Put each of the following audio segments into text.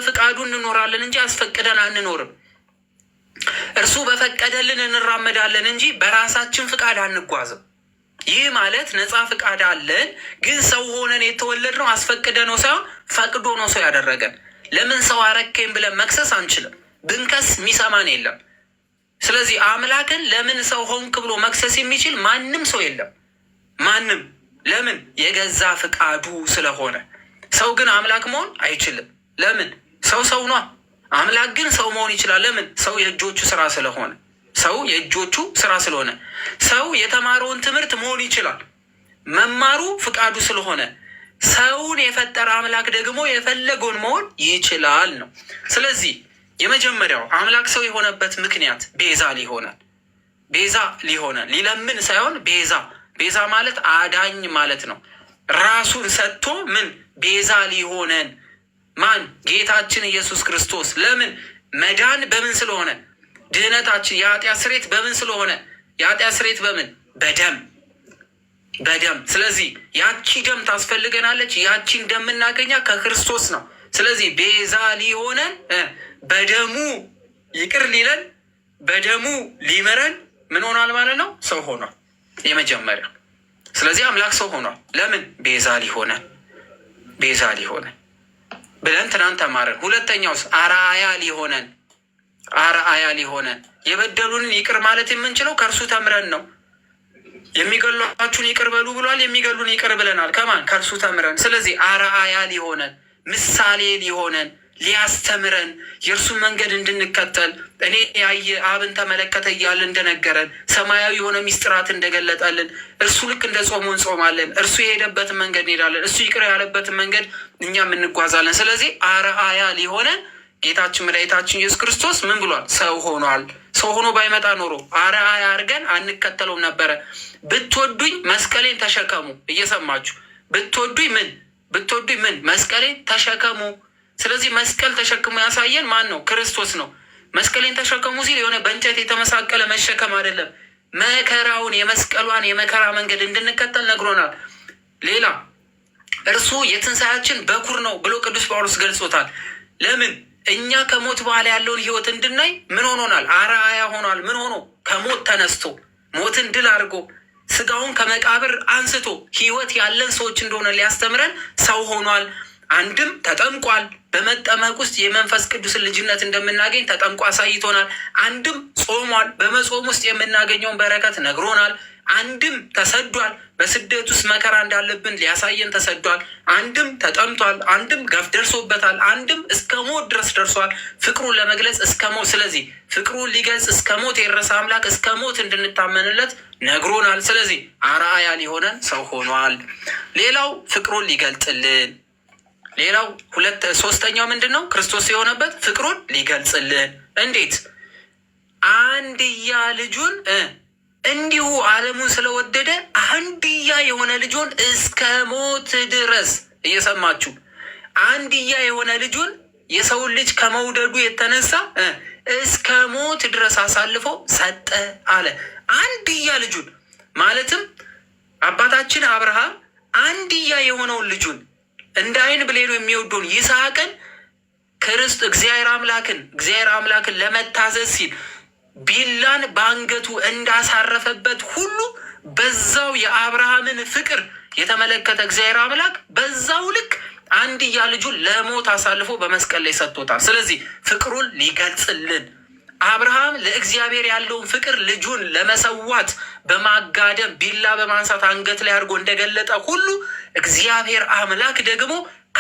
በፍቃዱ እንኖራለን እንጂ አስፈቅደን አንኖርም። እርሱ በፈቀደልን እንራመዳለን እንጂ በራሳችን ፍቃድ አንጓዝም። ይህ ማለት ነፃ ፍቃድ አለን፣ ግን ሰው ሆነን የተወለድነው አስፈቅደ ነው ሳይሆን ፈቅዶ ነው ሰው ያደረገን። ለምን ሰው አረከኝ ብለን መክሰስ አንችልም። ብንከስ የሚሰማን የለም። ስለዚህ አምላክን ለምን ሰው ሆንክ ብሎ መክሰስ የሚችል ማንም ሰው የለም። ማንም። ለምን? የገዛ ፍቃዱ ስለሆነ። ሰው ግን አምላክ መሆን አይችልም። ለምን? ሰው ኗ። አምላክ ግን ሰው መሆን ይችላል። ለምን? ሰው የእጆቹ ስራ ስለሆነ። ሰው የእጆቹ ስራ ስለሆነ ሰው የተማረውን ትምህርት መሆን ይችላል። መማሩ ፍቃዱ ስለሆነ ሰውን የፈጠረ አምላክ ደግሞ የፈለገውን መሆን ይችላል ነው። ስለዚህ የመጀመሪያው አምላክ ሰው የሆነበት ምክንያት ቤዛ ሊሆነን ሊለምን ሳይሆን ቤዛ ማለት አዳኝ ማለት ነው። ራሱን ሰጥቶ ምን ቤዛ ሊሆነን ማን? ጌታችን ኢየሱስ ክርስቶስ። ለምን? መዳን በምን ስለሆነ? ድህነታችን የኃጢአት ስርየት በምን ስለሆነ? የኃጢአት ስርየት በምን? በደም። ስለዚህ ያቺ ደም ታስፈልገናለች። ያቺን ደም የምናገኛ ከክርስቶስ ነው። ስለዚህ ቤዛ ሊሆነን በደሙ ይቅር ሊለን በደሙ ሊምረን ምን ሆኗል ማለት ነው? ሰው ሆኗል። የመጀመሪያ ስለዚህ አምላክ ሰው ሆኗል። ለምን? ቤዛ ሊሆነን ብለን ትናንት ተማረን። ሁለተኛውስ አርአያ ሊሆነን የበደሉንን ይቅር ማለት የምንችለው ከእርሱ ተምረን ነው። የሚገሏችሁን ይቅር በሉ ብሏል። የሚገሉን ይቅር ብለናል። ከማን? ከእርሱ ተምረን። ስለዚህ አርአያ ሊሆነን፣ ምሳሌ ሊሆነን፣ ሊያስተምረን፣ የእርሱን መንገድ እንድንከተል እኔ ያየ አብን ተመለከተ እያለ እንደነገረን ሰማያዊ የሆነ ሚስጥራት እንደገለጠልን እርሱ ልክ እንደ ጾሙ እንጾማለን። እርሱ የሄደበትን መንገድ እንሄዳለን። እሱ ይቅር ያለበትን መንገድ እኛም እንጓዛለን። ስለዚህ አርአያ ሊሆነን ጌታችን መድኃኒታችን ኢየሱስ ክርስቶስ ምን ብሏል? ሰው ሆኗል። ሰው ሆኖ ባይመጣ ኖሮ አርአያ አድርገን አንከተለውም ነበረ። ብትወዱኝ መስቀሌን ተሸከሙ። እየሰማችሁ ብትወዱኝ ምን መስቀሌን ተሸከሙ። ስለዚህ መስቀል ተሸክሞ ያሳየን ማን ነው? ክርስቶስ ነው። መስቀሌን ተሸከሙ ሲል የሆነ በእንጨት የተመሳቀለ መሸከም አይደለም። መከራውን የመስቀሏን የመከራ መንገድ እንድንከተል ነግሮናል። ሌላ እርሱ የትንሣኤያችን በኩር ነው ብሎ ቅዱስ ጳውሎስ ገልጾታል። ለምን? እኛ ከሞት በኋላ ያለውን ህይወት እንድናይ ምን ሆኖናል? አርአያ ሆኗል። ምን ሆኖ? ከሞት ተነስቶ ሞትን ድል አድርጎ ስጋውን ከመቃብር አንስቶ ህይወት ያለን ሰዎች እንደሆነ ሊያስተምረን ሰው ሆኗል። አንድም ተጠምቋል። በመጠመቅ ውስጥ የመንፈስ ቅዱስን ልጅነት እንደምናገኝ ተጠምቆ አሳይቶናል። አንድም ጾሟል። በመጾም ውስጥ የምናገኘውን በረከት ነግሮናል። አንድም ተሰዷል። በስደት ውስጥ መከራ እንዳለብን ሊያሳየን ተሰዷል። አንድም ተጠምቷል። አንድም ገፍ ደርሶበታል። አንድም እስከ ሞት ድረስ ደርሷል፣ ፍቅሩን ለመግለጽ እስከ ሞት። ስለዚህ ፍቅሩን ሊገልጽ እስከ ሞት የደረሰ አምላክ እስከ ሞት እንድንታመንለት ነግሮናል። ስለዚህ አርአያ ሊሆነን ሰው ሆኗል። ሌላው ፍቅሩን ሊገልጥልን፣ ሶስተኛው ምንድን ነው? ክርስቶስ የሆነበት ፍቅሩን ሊገልጽልን። እንዴት? አንድያ ልጁን እንዲሁ ዓለሙን ስለወደደ አንድያ የሆነ ልጁን እስከ ሞት ድረስ። እየሰማችሁ? አንድያ የሆነ ልጁን የሰውን ልጅ ከመውደዱ የተነሳ እስከ ሞት ድረስ አሳልፎ ሰጠ አለ። አንድያ ልጁን ማለትም አባታችን አብርሃም አንድያ የሆነውን ልጁን እንደ ዓይን ብሌኑ የሚወደውን ይስሐቅን እግዚአብሔር አምላክን ለመታዘዝ ሲል ቢላን በአንገቱ እንዳሳረፈበት ሁሉ በዛው የአብርሃምን ፍቅር የተመለከተ እግዚአብሔር አምላክ በዛው ልክ አንድያ ልጁን ለሞት አሳልፎ በመስቀል ላይ ሰጥቶታል። ስለዚህ ፍቅሩን ሊገልጽልን አብርሃም ለእግዚአብሔር ያለውን ፍቅር ልጁን ለመሰዋት በማጋደም ቢላ በማንሳት አንገት ላይ አድርጎ እንደገለጠ ሁሉ እግዚአብሔር አምላክ ደግሞ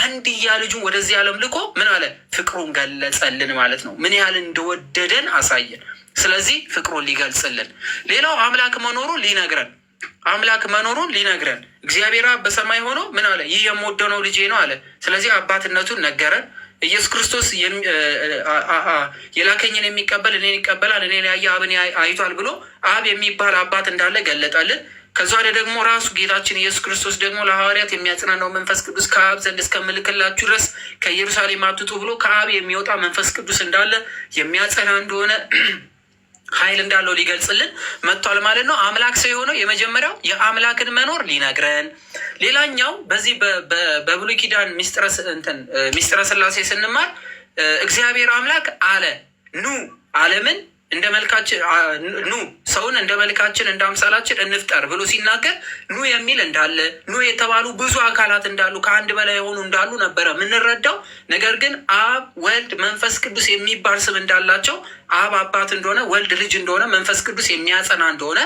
አንድያ ልጁን ወደዚህ ዓለም ልኮ ምን አለ? ፍቅሩን ገለጸልን ማለት ነው። ምን ያህል እንደወደደን አሳየን። ስለዚህ ፍቅሩን ሊገልጽልን፣ ሌላው አምላክ መኖሩን ሊነግረን እግዚአብሔር አብ በሰማይ ሆኖ ምን አለ? ይህ የምወደው ነው ልጄ ነው አለ። ስለዚህ አባትነቱን ነገረን። ኢየሱስ ክርስቶስ የላከኝን የሚቀበል እኔን ይቀበላል፣ እኔን ያየ አብን አይቷል ብሎ አብ የሚባል አባት እንዳለ ገለጠልን። ከዛ ወደ ደግሞ ራሱ ጌታችን ኢየሱስ ክርስቶስ ደግሞ ለሐዋርያት የሚያጽናናው መንፈስ ቅዱስ ከአብ ዘንድ እስከምልክላችሁ ድረስ ከኢየሩሳሌም አትውጡ ብሎ ከአብ የሚወጣ መንፈስ ቅዱስ እንዳለ የሚያጸና እንደሆነ ኃይል እንዳለው ሊገልጽልን መጥቷል ማለት ነው። አምላክ ሰው የሆነው የመጀመሪያው የአምላክን መኖር ሊነግረን፣ ሌላኛው በዚህ በብሉይ ኪዳን ሚስጥረ ስላሴ ስንማር እግዚአብሔር አምላክ አለ ኑ ዓለምን እንደ መልካችን ኑ ሰውን እንደ መልካችን እንደ አምሳላችን እንፍጠር ብሎ ሲናገር ኑ የሚል እንዳለ ኑ የተባሉ ብዙ አካላት እንዳሉ ከአንድ በላይ የሆኑ እንዳሉ ነበረ የምንረዳው። ነገር ግን አብ ወልድ መንፈስ ቅዱስ የሚባል ስም እንዳላቸው አብ አባት እንደሆነ ወልድ ልጅ እንደሆነ መንፈስ ቅዱስ የሚያጸና እንደሆነ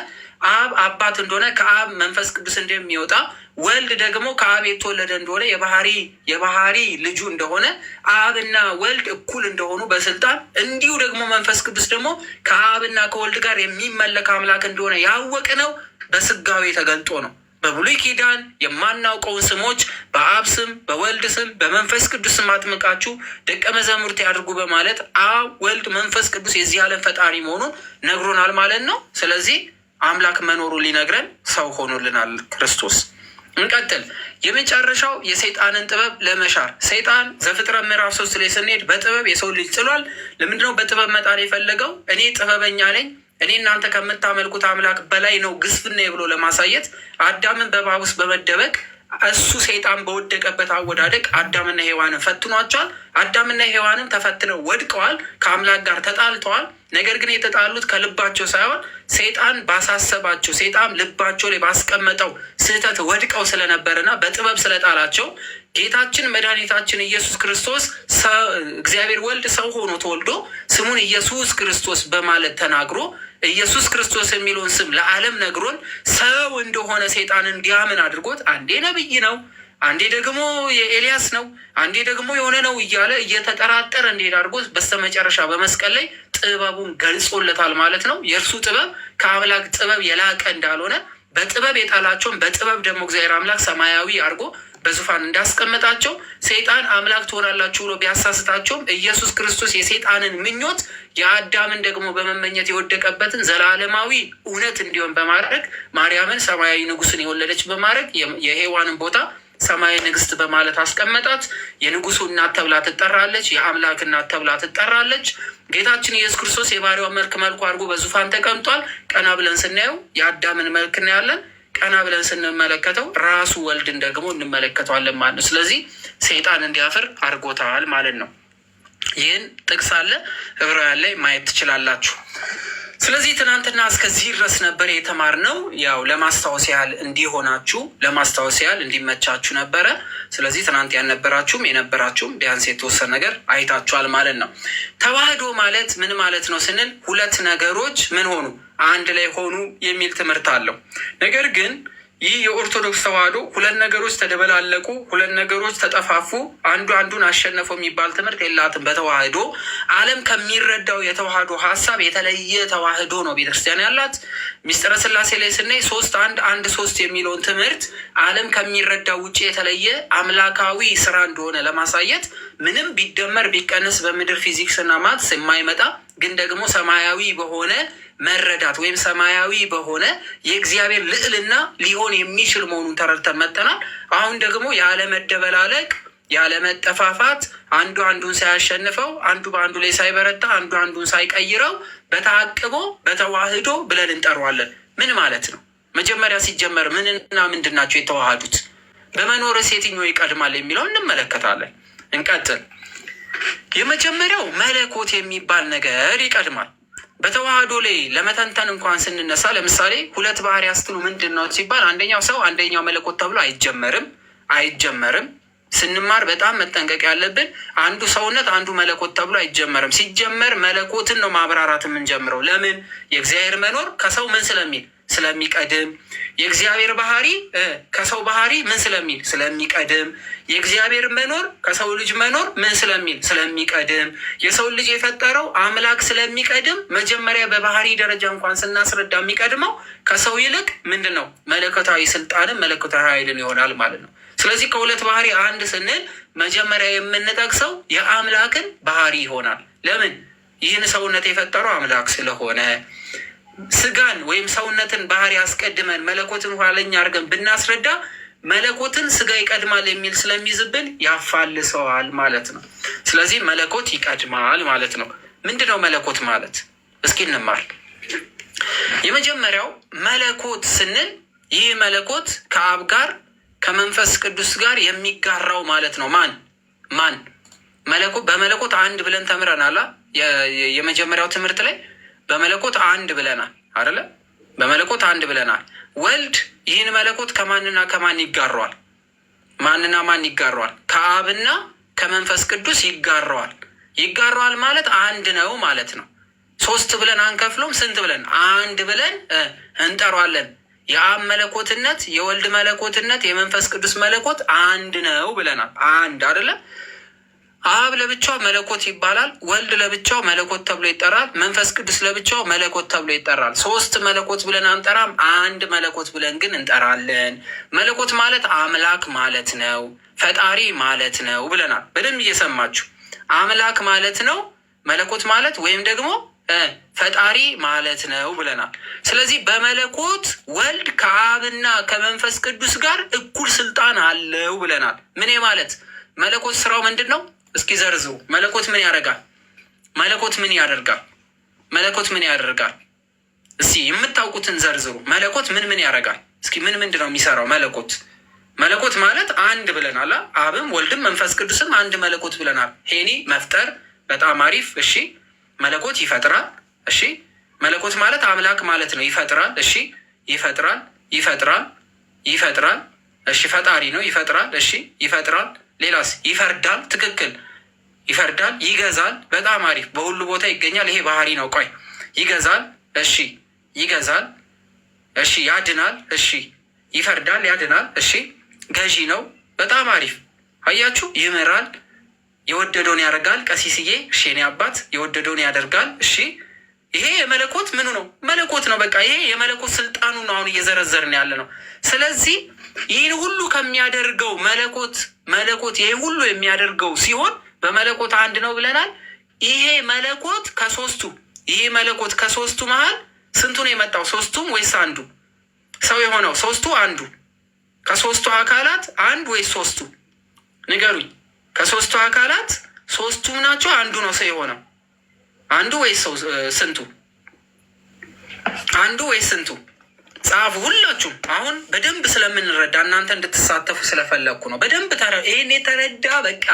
አብ አባት እንደሆነ ከአብ መንፈስ ቅዱስ እንደሚወጣ ወልድ ደግሞ ከአብ የተወለደ እንደሆነ የባህሪ ልጁ እንደሆነ አብና ወልድ እኩል እንደሆኑ በስልጣን እንዲሁ ደግሞ መንፈስ ቅዱስ ደግሞ ከአብና ከወልድ ጋር የሚመለክ አምላክ እንደሆነ ያወቅነው በስጋዌ ተገልጦ ነው። በብሉይ ኪዳን የማናውቀውን ስሞች በአብ ስም በወልድ ስም በመንፈስ ቅዱስ ስም አጥምቃችሁ ደቀ መዛሙርት ያድርጉ በማለት አብ ወልድ መንፈስ ቅዱስ የዚህ ዓለም ፈጣሪ መሆኑን ነግሮናል ማለት ነው። ስለዚህ አምላክ መኖሩ ሊነግረን ሰው ሆኖልናል ክርስቶስ። እንቀጥል። የመጨረሻው የሰይጣንን ጥበብ ለመሻር ሰይጣን ዘፍጥረት ምዕራፍ 3 ላይ ስንሄድ በጥበብ የሰው ልጅ ጥሏል። ለምንድነው በጥበብ መጣል የፈለገው? እኔ ጥበበኛ ነኝ፣ እኔ እናንተ ከምታመልኩት አምላክ በላይ ነው ግዝፍና ብሎ ለማሳየት አዳምን በእባብ ውስጥ በመደበቅ እሱ ሰይጣን በወደቀበት አወዳደቅ አዳምና ሔዋንን ፈትኗቸዋል። አዳምና ሔዋንም ተፈትነው ወድቀዋል፣ ከአምላክ ጋር ተጣልተዋል። ነገር ግን የተጣሉት ከልባቸው ሳይሆን ሰይጣን ባሳሰባቸው ሰይጣን ልባቸው ላይ ባስቀመጠው ስህተት ወድቀው ስለነበረና በጥበብ ስለጣላቸው ጌታችን መድኃኒታችን ኢየሱስ ክርስቶስ እግዚአብሔር ወልድ ሰው ሆኖ ተወልዶ ስሙን ኢየሱስ ክርስቶስ በማለት ተናግሮ ኢየሱስ ክርስቶስ የሚለውን ስም ለዓለም ነግሮን ሰው እንደሆነ ሰይጣን እንዲያምን አድርጎት አንዴ ነብይ ነው፣ አንዴ ደግሞ የኤልያስ ነው፣ አንዴ ደግሞ የሆነ ነው እያለ እየተጠራጠረ እንዲሄድ አድርጎት በስተመጨረሻ በመስቀል ላይ ጥበቡን ገልጾለታል ማለት ነው። የእርሱ ጥበብ ከአምላክ ጥበብ የላቀ እንዳልሆነ በጥበብ የጣላቸውን በጥበብ ደግሞ እግዚአብሔር አምላክ ሰማያዊ አድርጎ በዙፋን እንዳስቀመጣቸው ሰይጣን አምላክ ትሆናላችሁ ብሎ ቢያሳስታቸውም ኢየሱስ ክርስቶስ የሰይጣንን ምኞት የአዳምን ደግሞ በመመኘት የወደቀበትን ዘላለማዊ እውነት እንዲሆን በማድረግ ማርያምን ሰማያዊ ንጉሥን የወለደች በማድረግ የሔዋንን ቦታ ሰማያዊ ንግስት በማለት አስቀመጣት። የንጉሱ እናት ተብላ ትጠራለች፣ የአምላክ እናት ተብላ ትጠራለች። ጌታችን ኢየሱስ ክርስቶስ የባሪያውን መልኩ አድርጎ በዙፋን ተቀምጧል። ቀና ብለን ስናየው የአዳምን መልክ እናያለን። ቀና ብለን ስንመለከተው ራሱ ወልድን ደግሞ እንመለከተዋለን ማለት ነው። ስለዚህ ሰይጣን እንዲያፍር አድርጎታል ማለት ነው። ይህን ጥቅስ አለ ዕብራውያን ላይ ማየት ትችላላችሁ። ስለዚህ ትናንትና እስከዚህ ድረስ ነበር የተማርነው። ያው ለማስታወስ ያህል እንዲሆናችሁ ለማስታወስ ያህል እንዲመቻችሁ ነበረ። ስለዚህ ትናንት ያልነበራችሁም የነበራችሁም ቢያንስ የተወሰነ ነገር አይታችኋል ማለት ነው። ተዋህዶ ማለት ምን ማለት ነው ስንል ሁለት ነገሮች ምን ሆኑ አንድ ላይ ሆኑ የሚል ትምህርት አለው። ነገር ግን ይህ የኦርቶዶክስ ተዋህዶ ሁለት ነገሮች ተደበላለቁ፣ ሁለት ነገሮች ተጠፋፉ፣ አንዱ አንዱን አሸነፈው የሚባል ትምህርት የላትም። በተዋህዶ ዓለም ከሚረዳው የተዋህዶ ሀሳብ የተለየ ተዋህዶ ነው ቤተክርስቲያን ያላት። ሚስጥረ ስላሴ ላይ ስናይ 3-1-1-3 የሚለውን ትምህርት ዓለም ከሚረዳው ውጭ የተለየ አምላካዊ ስራ እንደሆነ ለማሳየት ምንም ቢደመር ቢቀንስ በምድር ፊዚክስ እና ማትስ የማይመጣ ግን ደግሞ ሰማያዊ በሆነ መረዳት ወይም ሰማያዊ በሆነ የእግዚአብሔር ልዕልና ሊሆን የሚችል መሆኑን ተረድተን መጠናል። አሁን ደግሞ ያለመደበላለቅ ያለመጠፋፋት አንዱ አንዱን ሳያሸንፈው አንዱ በአንዱ ላይ ሳይበረታ አንዱ አንዱን ሳይቀይረው በተአቅቦ በተዋህዶ ብለን እንጠራዋለን። ምን ማለት ነው? መጀመሪያ ሲጀመር ምንና ምንድን ናቸው የተዋሃዱት? በመኖርስ የትኛው ይቀድማል የሚለው እንመለከታለን። እንቀጥል። የመጀመሪያው መለኮት የሚባል ነገር ይቀድማል። በተዋህዶ ላይ ለመተንተን እንኳን ስንነሳ ለምሳሌ ሁለት ባህሪ ያስትሉ ምንድን ነው ሲባል አንደኛው ሰው አንደኛው መለኮት ተብሎ አይጀመርም። ስንማር በጣም መጠንቀቅ ያለብን አንዱ ሰውነት አንዱ መለኮት ተብሎ አይጀመርም። ሲጀመር መለኮትን ነው ማብራራት የምንጀምረው። ለምን? የእግዚአብሔር መኖር ከሰው ምን ስለሚቀድም፣ የእግዚአብሔር ባህሪ ከሰው ባህሪ ምን ስለሚቀድም፣ የእግዚአብሔር መኖር ከሰው ልጅ መኖር ምን ስለሚቀድም፣ የሰው ልጅ የፈጠረው አምላክ ስለሚቀድም መጀመሪያ በባህሪ ደረጃ እንኳን ስናስረዳ የሚቀድመው ከሰው ይልቅ ምንድን ነው? መለኮታዊ ስልጣንን መለኮታዊ ኃይልን ይሆናል ማለት ነው። ስለዚህ ከሁለት ባህሪ አንድ ስንል መጀመሪያ የምንጠቅሰው የአምላክን ባህሪ ይሆናል። ለምን? ይህን ሰውነት የፈጠረው አምላክ ስለሆነ። ስጋን ወይም ሰውነትን ባህሪ አስቀድመን መለኮትን ኋለኛ አድርገን ብናስረዳ መለኮትን ስጋ ይቀድማል የሚል ስለሚይዝብን ያፋልሰዋል ማለት ነው። ስለዚህ መለኮት ይቀድማል ማለት ነው። ምንድን ነው መለኮት ማለት? እስኪ እንማር። የመጀመሪያው መለኮት ስንል ይህ መለኮት ከአብ ጋር ከመንፈስ ቅዱስ ጋር የሚጋራው ማለት ነው። ማን በመለኮት አንድ ብለን ተምረናል። የመጀመሪያው ትምህርት ላይ በመለኮት አንድ ብለናል አይደለ? በመለኮት አንድ ብለናል። ወልድ ይህን መለኮት ከማንና ከማን ይጋረዋል? ማንና ማን ይጋረዋል? ከአብና ከመንፈስ ቅዱስ ይጋረዋል። ይጋረዋል ማለት አንድ ነው ማለት ነው። ሶስት ብለን አንከፍሎም። ስንት ብለን? አንድ ብለን እንጠሯለን። የአብ መለኮትነት፣ የወልድ መለኮትነት፣ የመንፈስ ቅዱስ መለኮት አንድ ነው ብለናል። አንድ አይደለ? አብ ለብቻው መለኮት ይባላል። ወልድ ለብቻው መለኮት ተብሎ ይጠራል። መንፈስ ቅዱስ ለብቻው መለኮት ተብሎ ይጠራል። ሶስት መለኮት ብለን አንጠራም፣ አንድ መለኮት ብለን ግን እንጠራለን። መለኮት ማለት አምላክ ማለት ነው፣ ፈጣሪ ማለት ነው ብለናል። በደንብ እየሰማችሁ አምላክ ማለት ነው መለኮት ማለት ወይም ደግሞ ፈጣሪ ማለት ነው ብለናል። ስለዚህ በመለኮት ወልድ ከአብና ከመንፈስ ቅዱስ ጋር እኩል ስልጣን አለው ብለናል። ምን ማለት መለኮት ስራው ምንድን ነው? እስኪ ዘርዝሩ። መለኮት ምን ያደርጋል? መለኮት ምን ያደርጋል? መለኮት ምን ያደርጋል? እስኪ የምታውቁትን ዘርዝሩ። መለኮት ምን ያደርጋል? እስኪ ምንድን ነው የሚሰራው መለኮት? መለኮት ማለት አንድ ብለናል። አብም ወልድም መንፈስ ቅዱስም አንድ መለኮት ብለናል። ሄኒ መፍጠር፣ በጣም አሪፍ። እሺ መለኮት ይፈጥራል። እሺ መለኮት ማለት አምላክ ማለት ነው። ይፈጥራል። እሺ ይፈጥራል፣ ይፈጥራል፣ ይፈጥራል። እሺ ፈጣሪ ነው። ይፈጥራል። እሺ ይፈጥራል። ሌላስ? ይፈርዳል። ትክክል። ይፈርዳል፣ ይገዛል። በጣም አሪፍ። በሁሉ ቦታ ይገኛል። ይሄ ባህሪ ነው። ቆይ ይገዛል። እሺ ይገዛል። እሺ ያድናል። እሺ ይፈርዳል፣ ያድናል። እሺ ገዢ ነው። በጣም አሪፍ። አያችሁ፣ ይምራል፣ የወደደውን ያደርጋል። ቀሲስዬ፣ እሺ የኔ አባት የወደደውን ያደርጋል። እሺ ይሄ የመለኮት ምኑ ነው? መለኮት ነው። በቃ ይሄ የመለኮት ስልጣኑ ነው። አሁን እየዘረዘርን ያለ ነው። ስለዚህ ይህን ሁሉ ከሚያደርገው መለኮት ይሄ ሁሉ የሚያደርገው ሲሆን በመለኮት አንድ ነው ብለናል። ይሄ መለኮት ከሶስቱ መሀል ስንቱ ነው የመጣው? ሶስቱም ወይስ አንዱ? ሰው የሆነው ሶስቱ አንዱ? ከሶስቱ አካላት አንዱ ወይስ ሶስቱ? ንገሩኝ። ከሶስቱ አካላት ሶስቱም ናቸው? አንዱ ነው ሰው የሆነው? አንዱ ወይስ ስንቱ? አንዱ ወይስ ስንቱ? ጻፉ ሁላችሁም። አሁን በደንብ ስለምንረዳ እናንተ እንድትሳተፉ ስለፈለግኩ ነው። በደንብ ይህን የተረዳ በቃ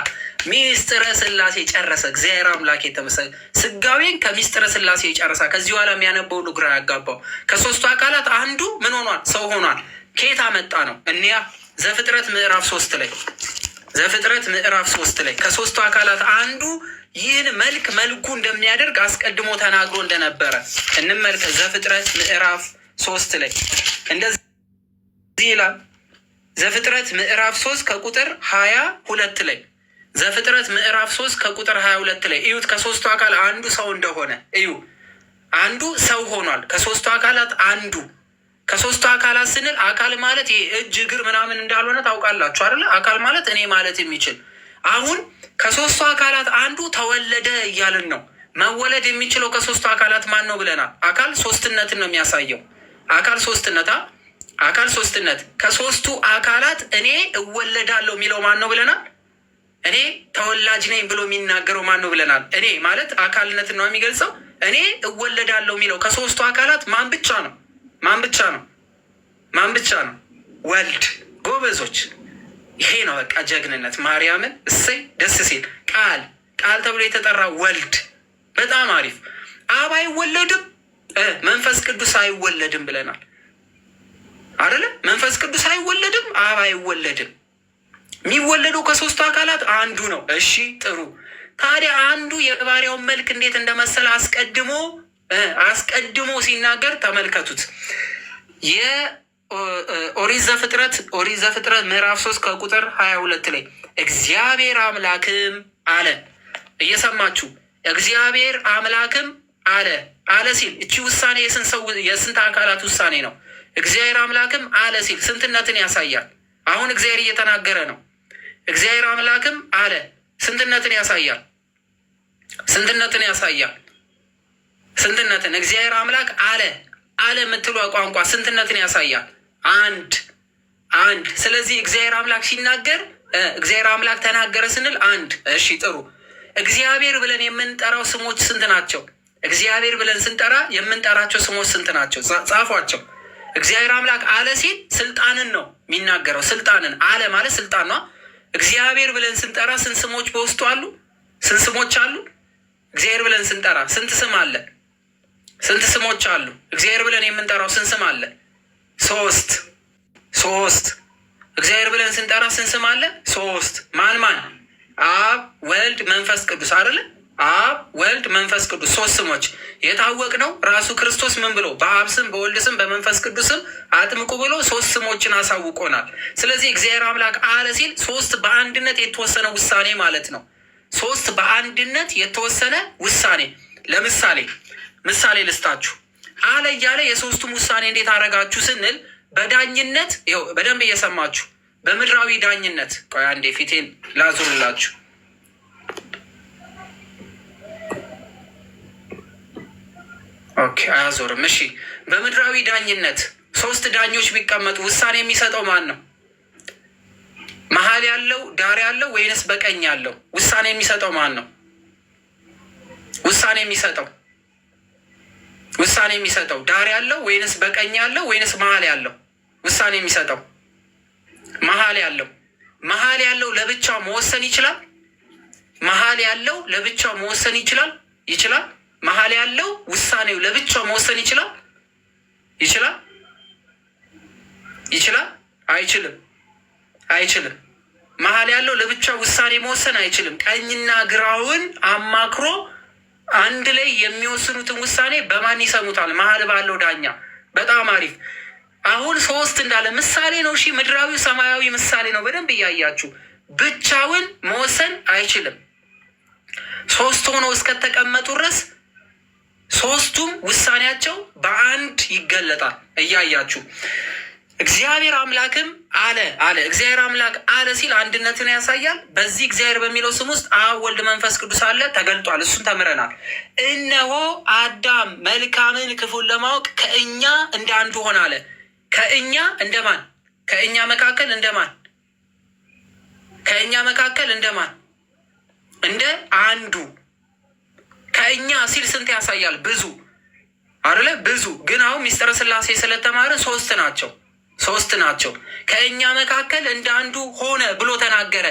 ሚስጥረ ስላሴ ጨረሰ። እግዚአብሔር አምላክ የተመሰገነ። ስጋዌን ከሚስጥረ ስላሴ ጨረሳ። ከዚህ በኋላ የሚያነበው ግራ ያጋባው። ከሶስቱ አካላት አንዱ ምን ሆኗል? ሰው ሆኗል። ከየት አመጣ ነው? እኒያ ዘፍጥረት ምዕራፍ 3 ላይ ከሶስቱ አካላት አንዱ ይህን መልኩ እንደሚያደርግ አስቀድሞ ተናግሮ እንደነበረ እንመልከት። ዘፍጥረት ምዕራፍ 3 ላይ እንደዚህ ይላል። ዘፍጥረት ምዕራፍ 3 ከቁጥር 22 ላይ ዘፍጥረት ምዕራፍ 3 ከቁጥር 22 ላይ እዩት። ከሶስቱ አካል አንዱ ሰው እንደሆነ እዩ። አንዱ ሰው ሆኗል። ከሶስቱ አካላት አንዱ። ከሶስቱ አካላት ስንል አካል ማለት ይሄ እጅ እግር ምናምን እንዳልሆነ ታውቃላችሁ አይደለ? አካል ማለት እኔ ማለት የሚችል አሁን ከሶስቱ አካላት አንዱ ተወለደ እያልን ነው። መወለድ የሚችለው ከሶስቱ አካላት ማን ነው ብለናል? አካል ሶስትነትን ነው የሚያሳየው። አካል ሶስትነት ከሶስቱ አካላት እኔ እወለዳለሁ የሚለው ማን ነው ብለናል? እኔ ተወላጅ ነኝ ብሎ የሚናገረው ማን ነው ብለናል? እኔ ማለት አካልነትን ነው የሚገልጸው። እኔ እወለዳለሁ የሚለው ከሶስቱ አካላት ማን ብቻ ነው? ማን ብቻ ነው? ወልድ። ጎበዞች፣ ይሄ ነው በቃ ጀግንነት። ማርያምን እሰይ ደስ ሲል ቃል ተብሎ የተጠራ ወልድ። በጣም አሪፍ። አብ አይወለድም፣ መንፈስ ቅዱስ አይወለድም ብለናል አይደለ? መንፈስ ቅዱስ አይወለድም፣ አብ አይወለድም። የሚወለደው ከሶስቱ አካላት አንዱ ነው። እሺ ጥሩ። ታዲያ አንዱ የባሪያውን መልክ እንዴት እንደመሰለ አስቀድሞ ሲናገር ተመልከቱት። የኦሪት ዘፍጥረት ምዕራፍ 3 ከቁጥር 22 ላይ እግዚአብሔር አምላክም አለ። እየሰማችሁ እግዚአብሔር አምላክም አለ ሲል እቺ ውሳኔ የስንት አካላት ውሳኔ ነው? እግዚአብሔር አምላክም አለ ሲል ስንትነትን ያሳያል። አሁን እግዚአብሔር እየተናገረ ነው። እግዚአብሔር አምላክም አለ ስንትነትን ያሳያል። ስንትነትን እግዚአብሔር አምላክ አለ የምትሉ ቋንቋ ስንትነትን ያሳያል። አንድ። ስለዚህ እግዚአብሔር አምላክ ሲናገር እግዚአብሔር አምላክ ተናገረ ስንል አንድ። እሺ ጥሩ። እግዚአብሔር ብለን የምንጠራው ስሞች ስንት ናቸው? እግዚአብሔር ብለን ስንጠራ የምንጠራቸው ስሞች ስንት ናቸው? ጻፏቸው። እግዚአብሔር አምላክ አለ ሲል ስልጣንን ነው የሚናገረው። ስልጣንን አለ ማለት ስልጣን ነው። እግዚአብሔር ብለን ስንጠራ ስንት ስሞች በውስጡ አሉ? ስንት ስሞች አሉ? እግዚአብሔር ብለን ስንጠራ ስንት ስም አለ? ስንት ስሞች አሉ? እግዚአብሔር ብለን የምንጠራው ስንት ስም አለ? ሶስት። እግዚአብሔር ብለን ስንጠራ ስንት ስም አለ? 3። ማን? አብ፣ ወልድ፣ መንፈስ ቅዱስ አይደለ? አብ፣ ወልድ፣ መንፈስ ቅዱስ 3 ስሞች የታወቅ ነው። ራሱ ክርስቶስ ምን ብሎ በአብ ስም፣ በወልድ ስም፣ በመንፈስ ቅዱስ ስም አጥምቁ ብሎ 3 ስሞችን አሳውቆናል። ስለዚህ እግዚአብሔር አምላክ አለ ሲል 3 በአንድነት የተወሰነ ውሳኔ ማለት ነው። 3 በአንድነት የተወሰነ ውሳኔ። ምሳሌ ልስጣችሁ። አለ እያለ የ3ቱም ውሳኔ እንዴት አረጋችሁ ስንል በዳኝነት ይኸው፣ በደንብ እየሰማችሁ በምድራዊ ዳኝነት። ቆይ አንዴ ፊቴን ላዙርላችሁ። ኦኬ፣ አያዞርም። እሺ፣ በምድራዊ ዳኝነት 3 ዳኞች ቢቀመጡ ውሳኔ የሚሰጠው ማን ነው? መሀል ያለው ዳር ያለው ወይንስ በቀኝ ያለው? ውሳኔ የሚሰጠው ማን ነው? ውሳኔ የሚሰጠው ዳር ያለው ወይንስ በቀኝ ያለው ወይንስ መሀል ያለው? ውሳኔ የሚሰጠው መሀል ያለው ለብቻው መወሰን ይችላል? መሀል ያለው ለብቻው መወሰን ይችላል? መሀል ያለው ውሳኔው ለብቻው መወሰን ይችላል? አይችልም። መሀል ያለው ለብቻው ውሳኔ መወሰን አይችልም። ቀኝና ግራውን አማክሮ አንድ ላይ የሚወስኑትን ውሳኔ በማን ይሰሙታል? መሀል ባለው ዳኛ። በጣም አሪፍ። አሁን 3 እንዳለ ምሳሌ ነው። እሺ፣ ምድራዊ ሰማያዊ ምሳሌ ነው። በደንብ እያያችሁ ብቻውን መወሰን አይችልም። 3 ሆነው እስከተቀመጡ ድረስ 3ቱም ውሳኔያቸው በአንድ ይገለጣል። እያያችሁ እግዚአብሔር አምላክም አለ። እግዚአብሔር አምላክ አለ ሲል አንድነትን ያሳያል። በዚህ እግዚአብሔር በሚለው ስም ውስጥ አብ፣ ወልድ፣ መንፈስ ቅዱስ አለ ተገልጧል። እሱን ተምረናል። እነሆ አዳም መልካምን ክፉን ለማወቅ ከእኛ እንደ አንዱ ሆነ አለ። ከእኛ እንደማን? ከእኛ መካከል እንደማን? እንደ አንዱ። ከእኛ ሲል ስንት ያሳያል? ብዙ አይደለ? ብዙ። ግን አሁን ሚስጥረ ሥላሴ ስለተማረ 3 ናቸው። ከእኛ መካከል እንደ አንዱ ሆነ ብሎ ተናገረ።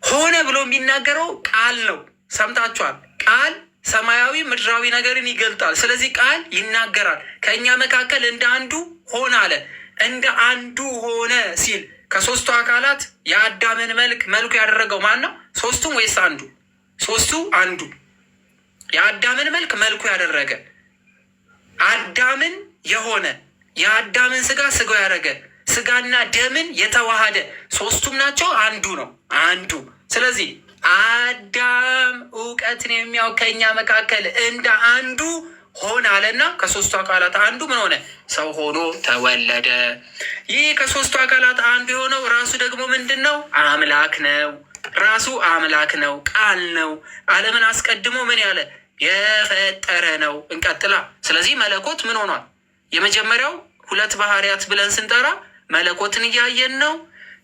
ሆነ ብሎ የሚናገረው ቃል ነው። ሰምታችኋል? ቃል ሰማያዊ ምድራዊ ነገርን ይገልጣል። ስለዚህ ቃል ይናገራል። ከእኛ መካከል እንደ አንዱ ሆነ አለ። እንደ አንዱ ሆነ ሲል ከ3ቱ አካላት የአዳምን መልኩ ያደረገው ማን ነው? 3ቱም ወይስ አንዱ? 3ቱ አንዱ። የአዳምን መልኩ ያደረገ አዳምን የሆነ የአዳምን ስጋው ያደረገ ስጋና ደምን የተዋሃደ 3ቱም ናቸው። አንዱ ነው። ስለዚህ አዳም እውቀትን የሚያውቅ ከእኛ መካከል እንደ አንዱ ሆነ አለና ከ3ቱ አካላት አንዱ ምን ሆነ? ሰው ሆኖ ተወለደ። ይህ ከ3ቱ አካላት አንዱ የሆነው ራሱ ደግሞ ምንድን ነው? አምላክ ነው። ቃል ነው። ዓለምን አስቀድሞ ምን ያለ የፈጠረ ነው። እንቀጥላ። ስለዚህ መለኮት ምን ሆኗል? የመጀመሪያው 2 ባህሪያት ብለን ስንጠራ መለኮትን እያየን ነው።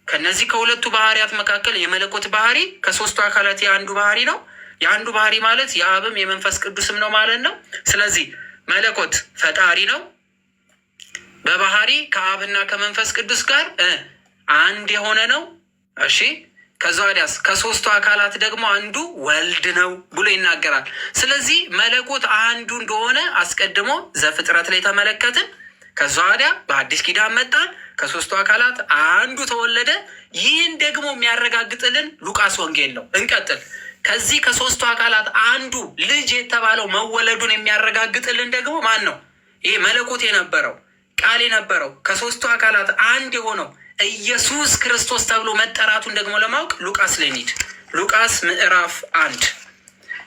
ከነዚህ ከ2ቱ ባህሪያት መካከል የመለኮት ባህሪ ከ3ቱ አካላት የአንዱ ባህሪ ነው። የአንዱ ባህሪ ማለት የአብም የመንፈስ ቅዱስም ነው ማለት ነው። ስለዚህ መለኮት ፈጣሪ ነው። በባህሪ ከአብና ከመንፈስ ቅዱስ ጋር አንድ የሆነ ነው። እሺ፣ ከዛ ወዲያስ ከ3ቱ አካላት ደግሞ አንዱ ወልድ ነው ብሎ ይናገራል። ስለዚህ መለኮት አንዱ እንደሆነ አስቀድሞ ዘፍጥረት ላይ ተመለከትን። ከዛ ወዲያ በአዲስ ኪዳን መጣን። ከ3ቱ አካላት አንዱ ተወለደ። ይህን ደግሞ የሚያረጋግጥልን ሉቃስ ወንጌል ነው። እንቀጥል። ከዚህ ከ3ቱ አካላት አንዱ ልጅ የተባለው መወለዱን የሚያረጋግጥልን ደግሞ ማን ነው? ይህ መለኮት የነበረው ቃል የነበረው ከ3ቱ አካላት አንድ የሆነው ኢየሱስ ክርስቶስ ተብሎ መጠራቱን ደግሞ ለማወቅ ሉቃስ ላይ እንሂድ። ሉቃስ ምዕራፍ 1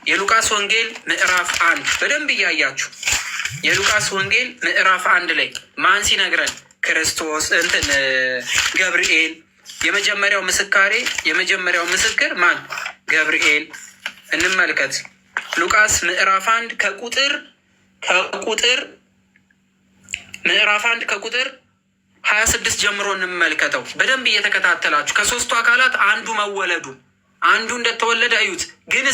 የሉቃስ ወንጌል ምዕራፍ 1 በደንብ እያያችሁ የሉቃስ ወንጌል ምዕራፍ 1 ላይ ማን ሲነግረን? ክርስቶስ ገብርኤል። የመጀመሪያው ምስክር ማን? ገብርኤል። እንመልከት። ሉቃስ ምዕራፍ 1 ከቁጥር ምዕራፍ 1 ከቁጥር 26 ጀምሮ እንመልከተው። በደንብ እየተከታተላችሁ ከ3ቱ አካላት አንዱ መወለዱ አንዱ እንደተወለደ እዩት። ግን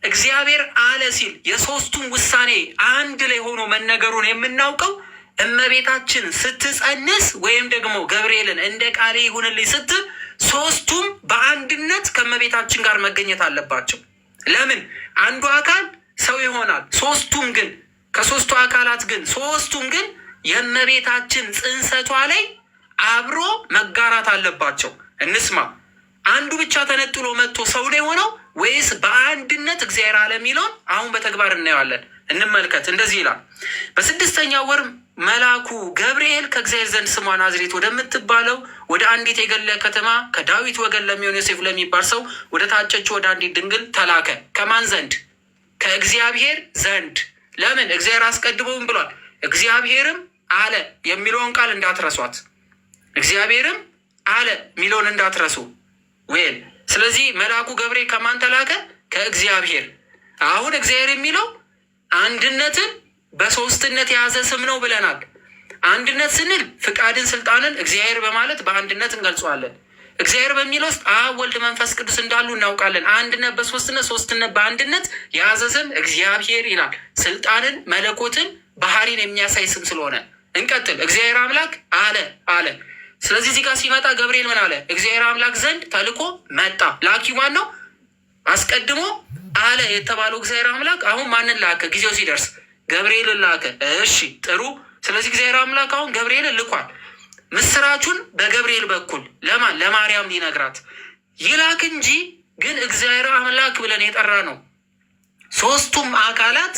እግዚአብሔር አለ ሲል የ3ቱም ውሳኔ አንድ ላይ ሆኖ መነገሩን የምናውቀው እመቤታችን ስትጸንስ ወይም ደግሞ ገብርኤልን እንደ ቃሌ ይሁንልኝ ስትል 3ቱም በአንድነት ከእመቤታችን ጋር መገኘት አለባቸው። ለምን? አንዱ አካል ሰው ይሆናል። ከሶስቱ አካላት ግን ሶስቱም ግን የእመቤታችን ጽንሰቷ ላይ አብሮ መጋራት አለባቸው። እንስማ። አንዱ ብቻ ተነጥሎ መጥቶ ሰው ነው የሆነው ወይስ በአንድነት እግዚአብሔር አለ የሚለውን አሁን በተግባር እናየዋለን። እንመልከት። እንደዚህ ይላል። በስድስተኛው ወር መልአኩ ገብርኤል ከእግዚአብሔር ዘንድ ስሟ ናዝሬት ወደምትባለው ወደ አንዲት የገሊላ ከተማ ከዳዊት ወገን ለሚሆን ዮሴፍ ለሚባል ሰው ወደ ታጨችው ወደ አንዲት ድንግል ተላከ። ከማን ዘንድ? ከእግዚአብሔር ዘንድ። ለምን? እግዚአብሔር አስቀድሞም ብሏል። እግዚአብሔርም አለ የሚለውን ቃል እንዳትረሷት። እግዚአብሔርም አለ የሚለውን እንዳትረሱ። ወይል ስለዚህ መልአኩ ገብርኤል ከማን ተላከ? ከእግዚአብሔር። አሁን እግዚአብሔር የሚለው አንድነትን በሶስትነት የያዘ ስም ነው ብለናል። አንድነት ስንል ፍቃድን፣ ስልጣንን እግዚአብሔር በማለት በአንድነት እንገልጸዋለን። እግዚአብሔር በሚለው ውስጥ አብ፣ ወልድ፣ መንፈስ ቅዱስ እንዳሉ እናውቃለን። አንድነት በሶስትነት፣ ሶስትነት በአንድነት የያዘ ስም እግዚአብሔር ይላል። ስልጣንን፣ መለኮትን፣ ባህሪን የሚያሳይ ስም ስለሆነ እንቀጥል። እግዚአብሔር አምላክ አለ። ስለዚህ እዚህ ጋር ሲመጣ ገብርኤል ምን አለ? እግዚአብሔር አምላክ ዘንድ ተልኮ መጣ። ላኪው ማን ነው? አስቀድሞ አለ የተባለው እግዚአብሔር አምላክ አሁን ማንን ላከ? ጊዜው ሲደርስ ገብርኤልን ላከ። እሺ ጥሩ። ስለዚህ እግዚአብሔር አምላክ አሁን ገብርኤልን ልኳል። ምስራቹን በገብርኤል በኩል ለማን? ለማርያም ሊነግራት ይላክ እንጂ ግን እግዚአብሔር አምላክ ብለን የጠራ ነው። ሶስቱም አካላት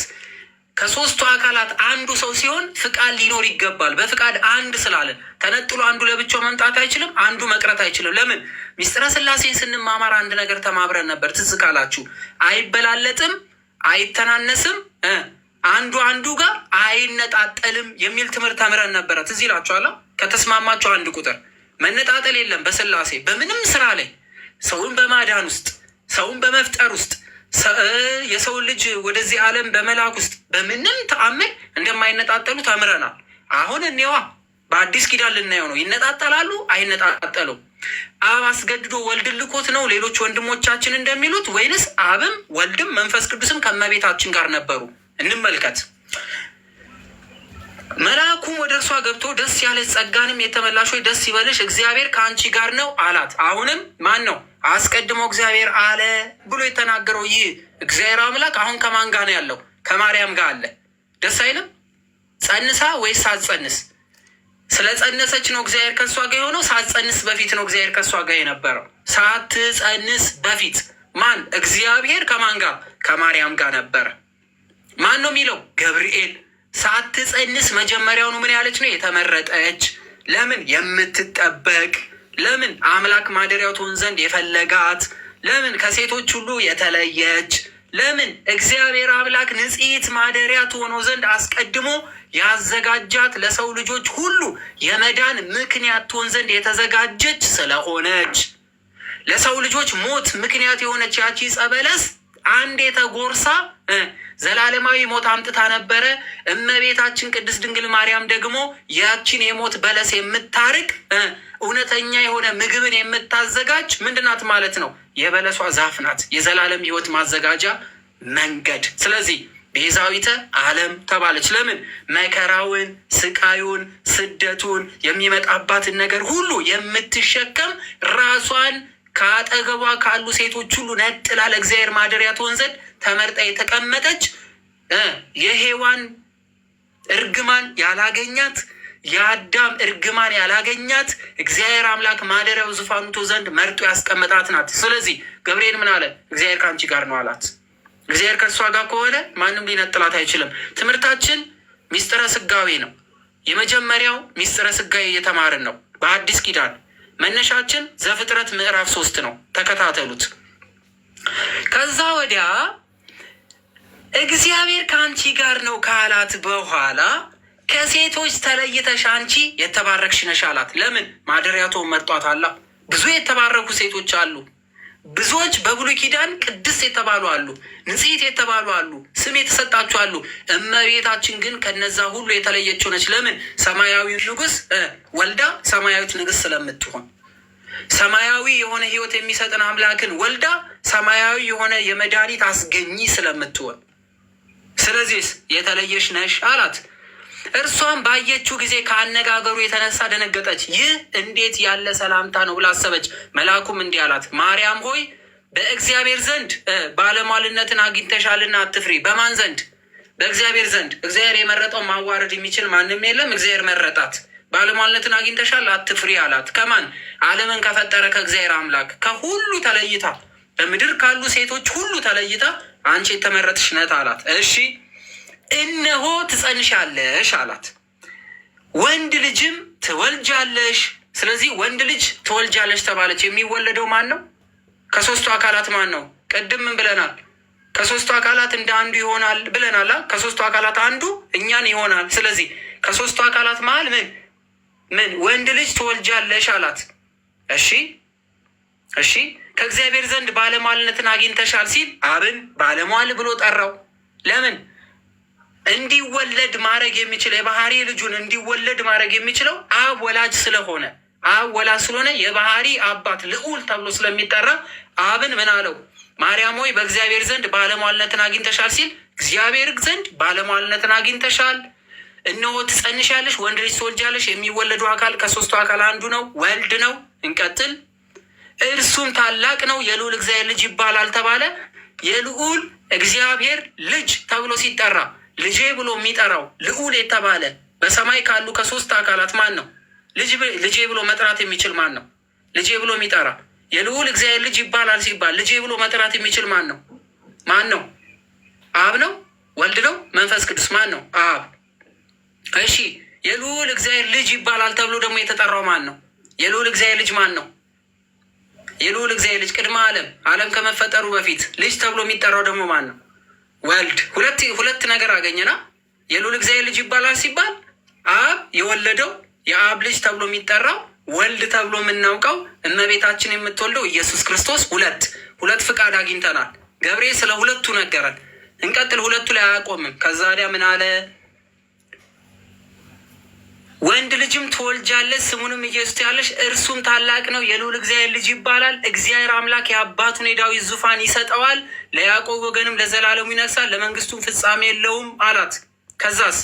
ከሶስቱ አካላት አንዱ ሰው ሲሆን ፍቃድ ሊኖር ይገባል። በፍቃድ አንድ ስላለን ተነጥሎ አንዱ ለብቻው መምጣት አይችልም፣ አንዱ መቅረት አይችልም። ለምን? ሚስጥረ ስላሴን ስንማማር አንድ ነገር ተማብረን ነበር። ትዝ ካላችሁ አይበላለጥም፣ አይተናነስም፣ አንዱ ጋር አይነጣጠልም የሚል ትምህርት ተምረን ነበረ። ትዝ ይላችኋል። ከተስማማችሁ አንድ ቁጥር መነጣጠል የለም በስላሴ በምንም ስራ ላይ ሰውን በማዳን ውስጥ፣ ሰውን በመፍጠር ውስጥ፣ የሰው ልጅ ወደዚህ ዓለም በመላክ ውስጥ በምንም ተአምር እንደማይነጣጠሉ ተምረናል። አሁን እኔዋ በአዲስ ኪዳን ልናየው ነው። ይነጣጠላሉ? አይነጣጠሉም? አብ አስገድዶ ወልድን ልኮት ነው ሌሎች ወንድሞቻችን እንደሚሉት ወይንስ አብም ወልድም መንፈስ ቅዱስም ከእመቤታችን ጋር ነበሩ? እንመልከት። መልአኩም ወደ እርሷ ገብቶ ደስ ያለች ጸጋንም የተመላሽ ሆይ ደስ ይበልሽ፣ እግዚአብሔር ከአንቺ ጋር ነው አላት። አሁንም ማን ነው? አስቀድሞ እግዚአብሔር አለ ብሎ የተናገረው ይህ እግዚአብሔር አምላክ አሁን ከማን ጋር ነው ያለው? ከማርያም ጋር አለ። ደስ አይልም? ጸንሳ ወይስ ሳትጸንስ? ስለ ጸነሰች ነው እግዚአብሔር ከእሷ ጋር የሆነው? ሳትጸንስ በፊት ነው እግዚአብሔር ከእሷ ጋር የነበረው? ሳትጸንስ በፊት ማን? እግዚአብሔር ከማን ጋር? ከማርያም ጋር ነበረ። ማን ነው የሚለው? ገብርኤል። ሳትጸንስ መጀመሪያውኑ ምን ያለች ነው? የተመረጠች። ለምን? የምትጠበቅ። ለምን? አምላክ ማደሪያው ትሆን ዘንድ የፈለጋት። ለምን? ከሴቶች ሁሉ የተለየች። ለምን? እግዚአብሔር አምላክ ንጽሕት ማደሪያ ትሆኖ ዘንድ አስቀድሞ ያዘጋጃት፣ ለሰው ልጆች ሁሉ የመዳን ምክንያት ትሆን ዘንድ የተዘጋጀች ስለሆነች። ለሰው ልጆች ሞት ምክንያት የሆነች ያቺ ዕፀ በለስ አንዴ ተጎርሳ ዘላለማዊ ሞት አምጥታ ነበረ። እመቤታችን ቅድስት ድንግል ማርያም ደግሞ ያቺን የሞት በለስ የምታርቅ እውነተኛ የሆነ ምግብን የምታዘጋጅ ምንድናት ማለት ነው? የበለሷ ዛፍ ናት። የዘላለም ሕይወት ማዘጋጃ መንገድ። ስለዚህ ቤዛዊተ ዓለም ተባለች። ለምን? መከራውን፣ ስቃዩን፣ ስደቱን፣ የሚመጣባትን ነገር ሁሉ የምትሸከም ራሷን ከአጠገቧ ካሉ ሴቶች ሁሉ ነጥላ ለእግዚአብሔር ማደሪያ ትሆን ዘንድ ተመርጣ የተቀመጠች የሔዋን እርግማን ያላገኛት፣ የአዳም እርግማን ያላገኛት፣ እግዚአብሔር አምላክ ማደሪያው ዙፋኑ ትሆን ዘንድ መርጦ ያስቀመጣት ናት። ስለዚህ ገብርኤል ምን አለ? እግዚአብሔር ከአንቺ ጋር ነው አላት። እግዚአብሔር ከእሷ ጋር ከሆነ ማንም ሊነጥላት አይችልም። ትምህርታችን ሚስጥረ ስጋዌ ነው። የመጀመሪያው ሚስጥረ ስጋዌ እየተማርን ነው በአዲስ ኪዳን። መነሻችን ዘፍጥረት ምዕራፍ 3 ነው። ተከታተሉት። ከዛ ወዲያ እግዚአብሔር ከአንቺ ጋር ነው ካላት በኋላ ከሴቶች ተለይተሽ አንቺ የተባረክሽ ነሽ አላት። ለምን? ማደሪያቶን መርጧት አላ። ብዙ የተባረኩ ሴቶች አሉ። ብዙዎች በብሉይ ኪዳን ቅድስት የተባሉ አሉ፣ ንጽሕት የተባሉ አሉ፣ ስም የተሰጣቸው አሉ። እመቤታችን ግን ከነዛ ሁሉ የተለየች ሆነች። ለምን? ሰማያዊ ንጉሥ ወልዳ ሰማያዊት ንግሥት ስለምትሆን፣ ሰማያዊ የሆነ ሕይወት የሚሰጥን አምላክን ወልዳ ሰማያዊ የሆነ የመድኃኒት አስገኚ ስለምትሆን፣ ስለዚህ የተለየሽ ነሽ አላት። እርሷም ባየችው ጊዜ ከአነጋገሩ የተነሳ ደነገጠች። ይህ እንዴት ያለ ሰላምታ ነው ብላ አሰበች። መልአኩም እንዲህ አላት፣ ማርያም ሆይ በእግዚአብሔር ዘንድ ባለሟልነትን አግኝተሻልና አትፍሪ። በማን ዘንድ? በእግዚአብሔር ዘንድ። እግዚአብሔር የመረጠው ማዋረድ የሚችል ማንም የለም። እግዚአብሔር መረጣት። ባለሟልነትን አግኝተሻል አትፍሪ አላት። ከማን? ዓለምን ከፈጠረ ከእግዚአብሔር አምላክ። ከሁሉ ተለይታ በምድር ካሉ ሴቶች ሁሉ ተለይታ አንቺ የተመረጥሽ ነት አላት። እሺ እነሆ ትጸንሻለሽ አላት፣ ወንድ ልጅም ትወልጃለሽ። ስለዚህ ወንድ ልጅ ትወልጃለሽ ተባለች። የሚወለደው ማን ነው? ከሶስቱ አካላት ማን ነው? ቅድም ምን ብለናል? ከሶስቱ አካላት እንደ አንዱ ይሆናል ብለናል። ከሶስቱ አካላት አንዱ እኛን ይሆናል። ስለዚህ ከሶስቱ አካላት መሀል ምን ወንድ ልጅ ትወልጃለሽ አላት። እሺ ከእግዚአብሔር ዘንድ ባለሟልነትን አግኝተሻል ሲል አብን ባለሟል ብሎ ጠራው። ለምን? እንዲወለድ ማድረግ የሚችል የባህሪ ልጁን እንዲወለድ ማድረግ የሚችለው አብ ወላጅ ስለሆነ፣ አብ ወላጅ ስለሆነ የባህሪ አባት ልዑል ተብሎ ስለሚጠራ አብን ምን አለው? ማርያም ሆይ በእግዚአብሔር ዘንድ ባለሟልነትን አግኝተሻል ሲል እግዚአብሔር ዘንድ ባለሟልነትን አግኝተሻል፣ እነሆ ትጸንሻለሽ፣ ወንድ ልጅ ትወልጃለሽ። የሚወለዱ አካል ከሶስቱ አካል አንዱ ነው፣ ወልድ ነው። እንቀጥል። እርሱም ታላቅ ነው፣ የልዑል እግዚአብሔር ልጅ ይባላል ተባለ። የልዑል እግዚአብሔር ልጅ ተብሎ ሲጠራ ልጄ ብሎ የሚጠራው ልዑል የተባለ በሰማይ ካሉ ከሶስት አካላት ማን ነው? ልጄ ብሎ መጥራት የሚችል ማን ነው? ልጄ ብሎ የሚጠራ የልዑል እግዚአብሔር ልጅ ይባላል ሲባል ልጄ ብሎ መጥራት የሚችል ማን ነው? ማን ነው? አብ ነው? ወልድ ነው? መንፈስ ቅዱስ? ማን ነው? አብ። እሺ የልዑል እግዚአብሔር ልጅ ይባላል ተብሎ ደግሞ የተጠራው ማን ነው? የልዑል እግዚአብሔር ልጅ ማን ነው? የልዑል እግዚአብሔር ልጅ ቅድመ ዓለም ከመፈጠሩ በፊት ልጅ ተብሎ የሚጠራው ደግሞ ማን ነው? ወልድ። ሁለት ነገር አገኘና የልዑል እግዚአብሔር ልጅ ይባላል ሲባል አብ የወለደው የአብ ልጅ ተብሎ የሚጠራው ወልድ ተብሎ የምናውቀው እመቤታችን የምትወልደው ኢየሱስ ክርስቶስ ሁለት ፍቃድ አግኝተናል። ገብርኤል ስለ ሁለቱ ነገረን። እንቀጥል። ሁለቱ ላይ አያቆምም። ከዛ ወዲያ ምን አለ? ወንድ ልጅም ትወልጃለሽ፣ ስሙንም ኢየሱስ ያለሽ፣ እርሱም ታላቅ ነው፣ የልዑል እግዚአብሔር ልጅ ይባላል። እግዚአብሔር አምላክ የአባቱን የዳዊት ዙፋን ይሰጠዋል፣ ለያዕቆብ ወገንም ለዘላለሙ ይነግሣል፣ ለመንግስቱም ፍጻሜ የለውም አላት። ከዛስ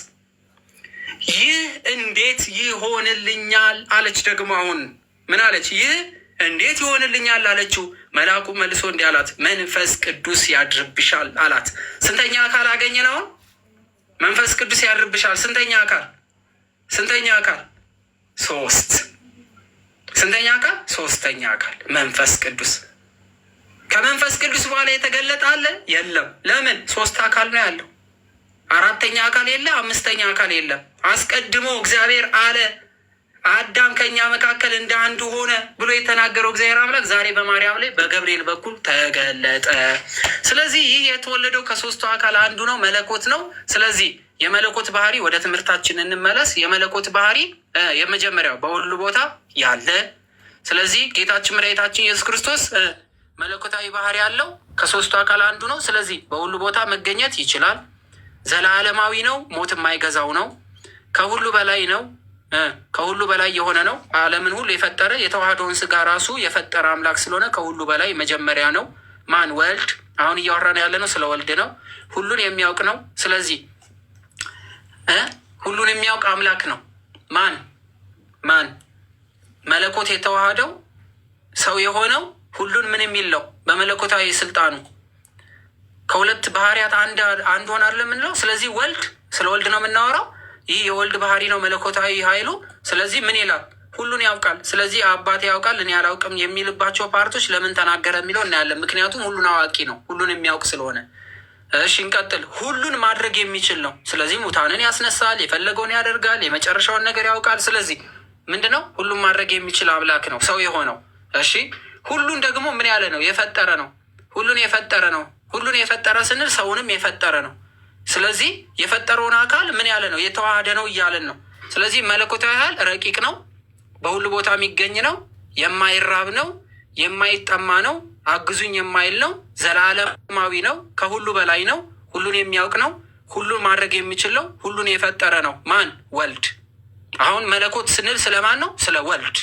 ይህ እንዴት ይሆንልኛል አለች። ደግሞ አሁን ምን አለች? ይህ እንዴት ይሆንልኛል አለችው። መልአኩ መልሶ እንዲህ አላት፣ መንፈስ ቅዱስ ያድርብሻል አላት። ስንተኛ አካል አገኘን አሁን? መንፈስ ቅዱስ ያድርብሻል። ስንተኛ አካል? ሶስት። ስንተኛ አካል? ሶስተኛ አካል መንፈስ ቅዱስ። ከመንፈስ ቅዱስ በኋላ የተገለጠ አለ? የለም። ለምን? ሶስት አካል ነው ያለው። አራተኛ አካል የለ፣ አምስተኛ አካል የለም። አስቀድሞ እግዚአብሔር አለ አዳም ከኛ መካከል እንደ አንዱ ሆነ ብሎ የተናገረው እግዚአብሔር አምላክ ዛሬ በማርያም ላይ በገብርኤል በኩል ተገለጠ። ስለዚህ ይህ የተወለደው ከሶስቱ አካል አንዱ ነው፣ መለኮት ነው። ስለዚህ የመለኮት ባህሪ፣ ወደ ትምህርታችን እንመለስ። የመለኮት ባህሪ የመጀመሪያው በሁሉ ቦታ ያለ። ስለዚህ ጌታችን መድኃኒታችን ኢየሱስ ክርስቶስ መለኮታዊ ባህሪ ያለው ከሶስቱ አካል አንዱ ነው። ስለዚህ በሁሉ ቦታ መገኘት ይችላል። ዘላለማዊ ነው፣ ሞት የማይገዛው ነው። ከሁሉ በላይ ነው፣ ከሁሉ በላይ የሆነ ነው። ዓለምን ሁሉ የፈጠረ የተዋህደውን ስጋ ራሱ የፈጠረ አምላክ ስለሆነ ከሁሉ በላይ መጀመሪያ ነው። ማን? ወልድ። አሁን እያወራን ያለ ነው ስለ ወልድ ነው። ሁሉን የሚያውቅ ነው። ስለዚህ ሁሉን የሚያውቅ አምላክ ነው። ማን? መለኮት የተዋህደው ሰው የሆነው ሁሉን ምን የሚል ነው? በመለኮታዊ ስልጣኑ ከሁለት ባህሪያት አንድ ሆነ አይደል የምንለው። ስለዚህ ወልድ፣ ስለ ወልድ ነው የምናወራው። ይህ የወልድ ባህሪ ነው መለኮታዊ ኃይሉ። ስለዚህ ምን ይላል? ሁሉን ያውቃል። ስለዚህ አባቴ ያውቃል እኔ አላውቅም የሚልባቸው ፓርቶች ለምን ተናገረ የሚለው እናያለን። ምክንያቱም ሁሉን አዋቂ ነው፣ ሁሉን የሚያውቅ ስለሆነ። እሺ እንቀጥል። ሁሉን ማድረግ የሚችል ነው። ስለዚህ ሙታንን ያስነሳል፣ የፈለገውን ያደርጋል፣ የመጨረሻውን ነገር ያውቃል። ስለዚህ ምንድነው? ሁሉን ማድረግ የሚችል አምላክ ነው ሰው የሆነው። እሺ ሁሉን ደግሞ ምን ያለ ነው? የፈጠረ ነው። ሁሉን የፈጠረ ነው። ሁሉን የፈጠረ ስንል ሰውንም የፈጠረ ነው። ስለዚህ የፈጠረውን አካል ምን ያለ ነው? የተዋሃደ ነው እያለን ነው። ስለዚህ መለኮታዊ ኃይል ረቂቅ ነው፣ በሁሉ ቦታ የሚገኝ ነው፣ የማይራብ ነው፣ የማይጠማ ነው፣ አግዙኝ የማይል ነው፣ ዘላለማዊ ነው፣ ከሁሉ በላይ ነው፣ ሁሉን የሚያውቅ ነው፣ ሁሉን ማድረግ የሚችል ነው፣ ሁሉን የፈጠረ ነው። ማን? ወልድ። አሁን መለኮት ስንል ስለማን ነው? ስለ ወልድ።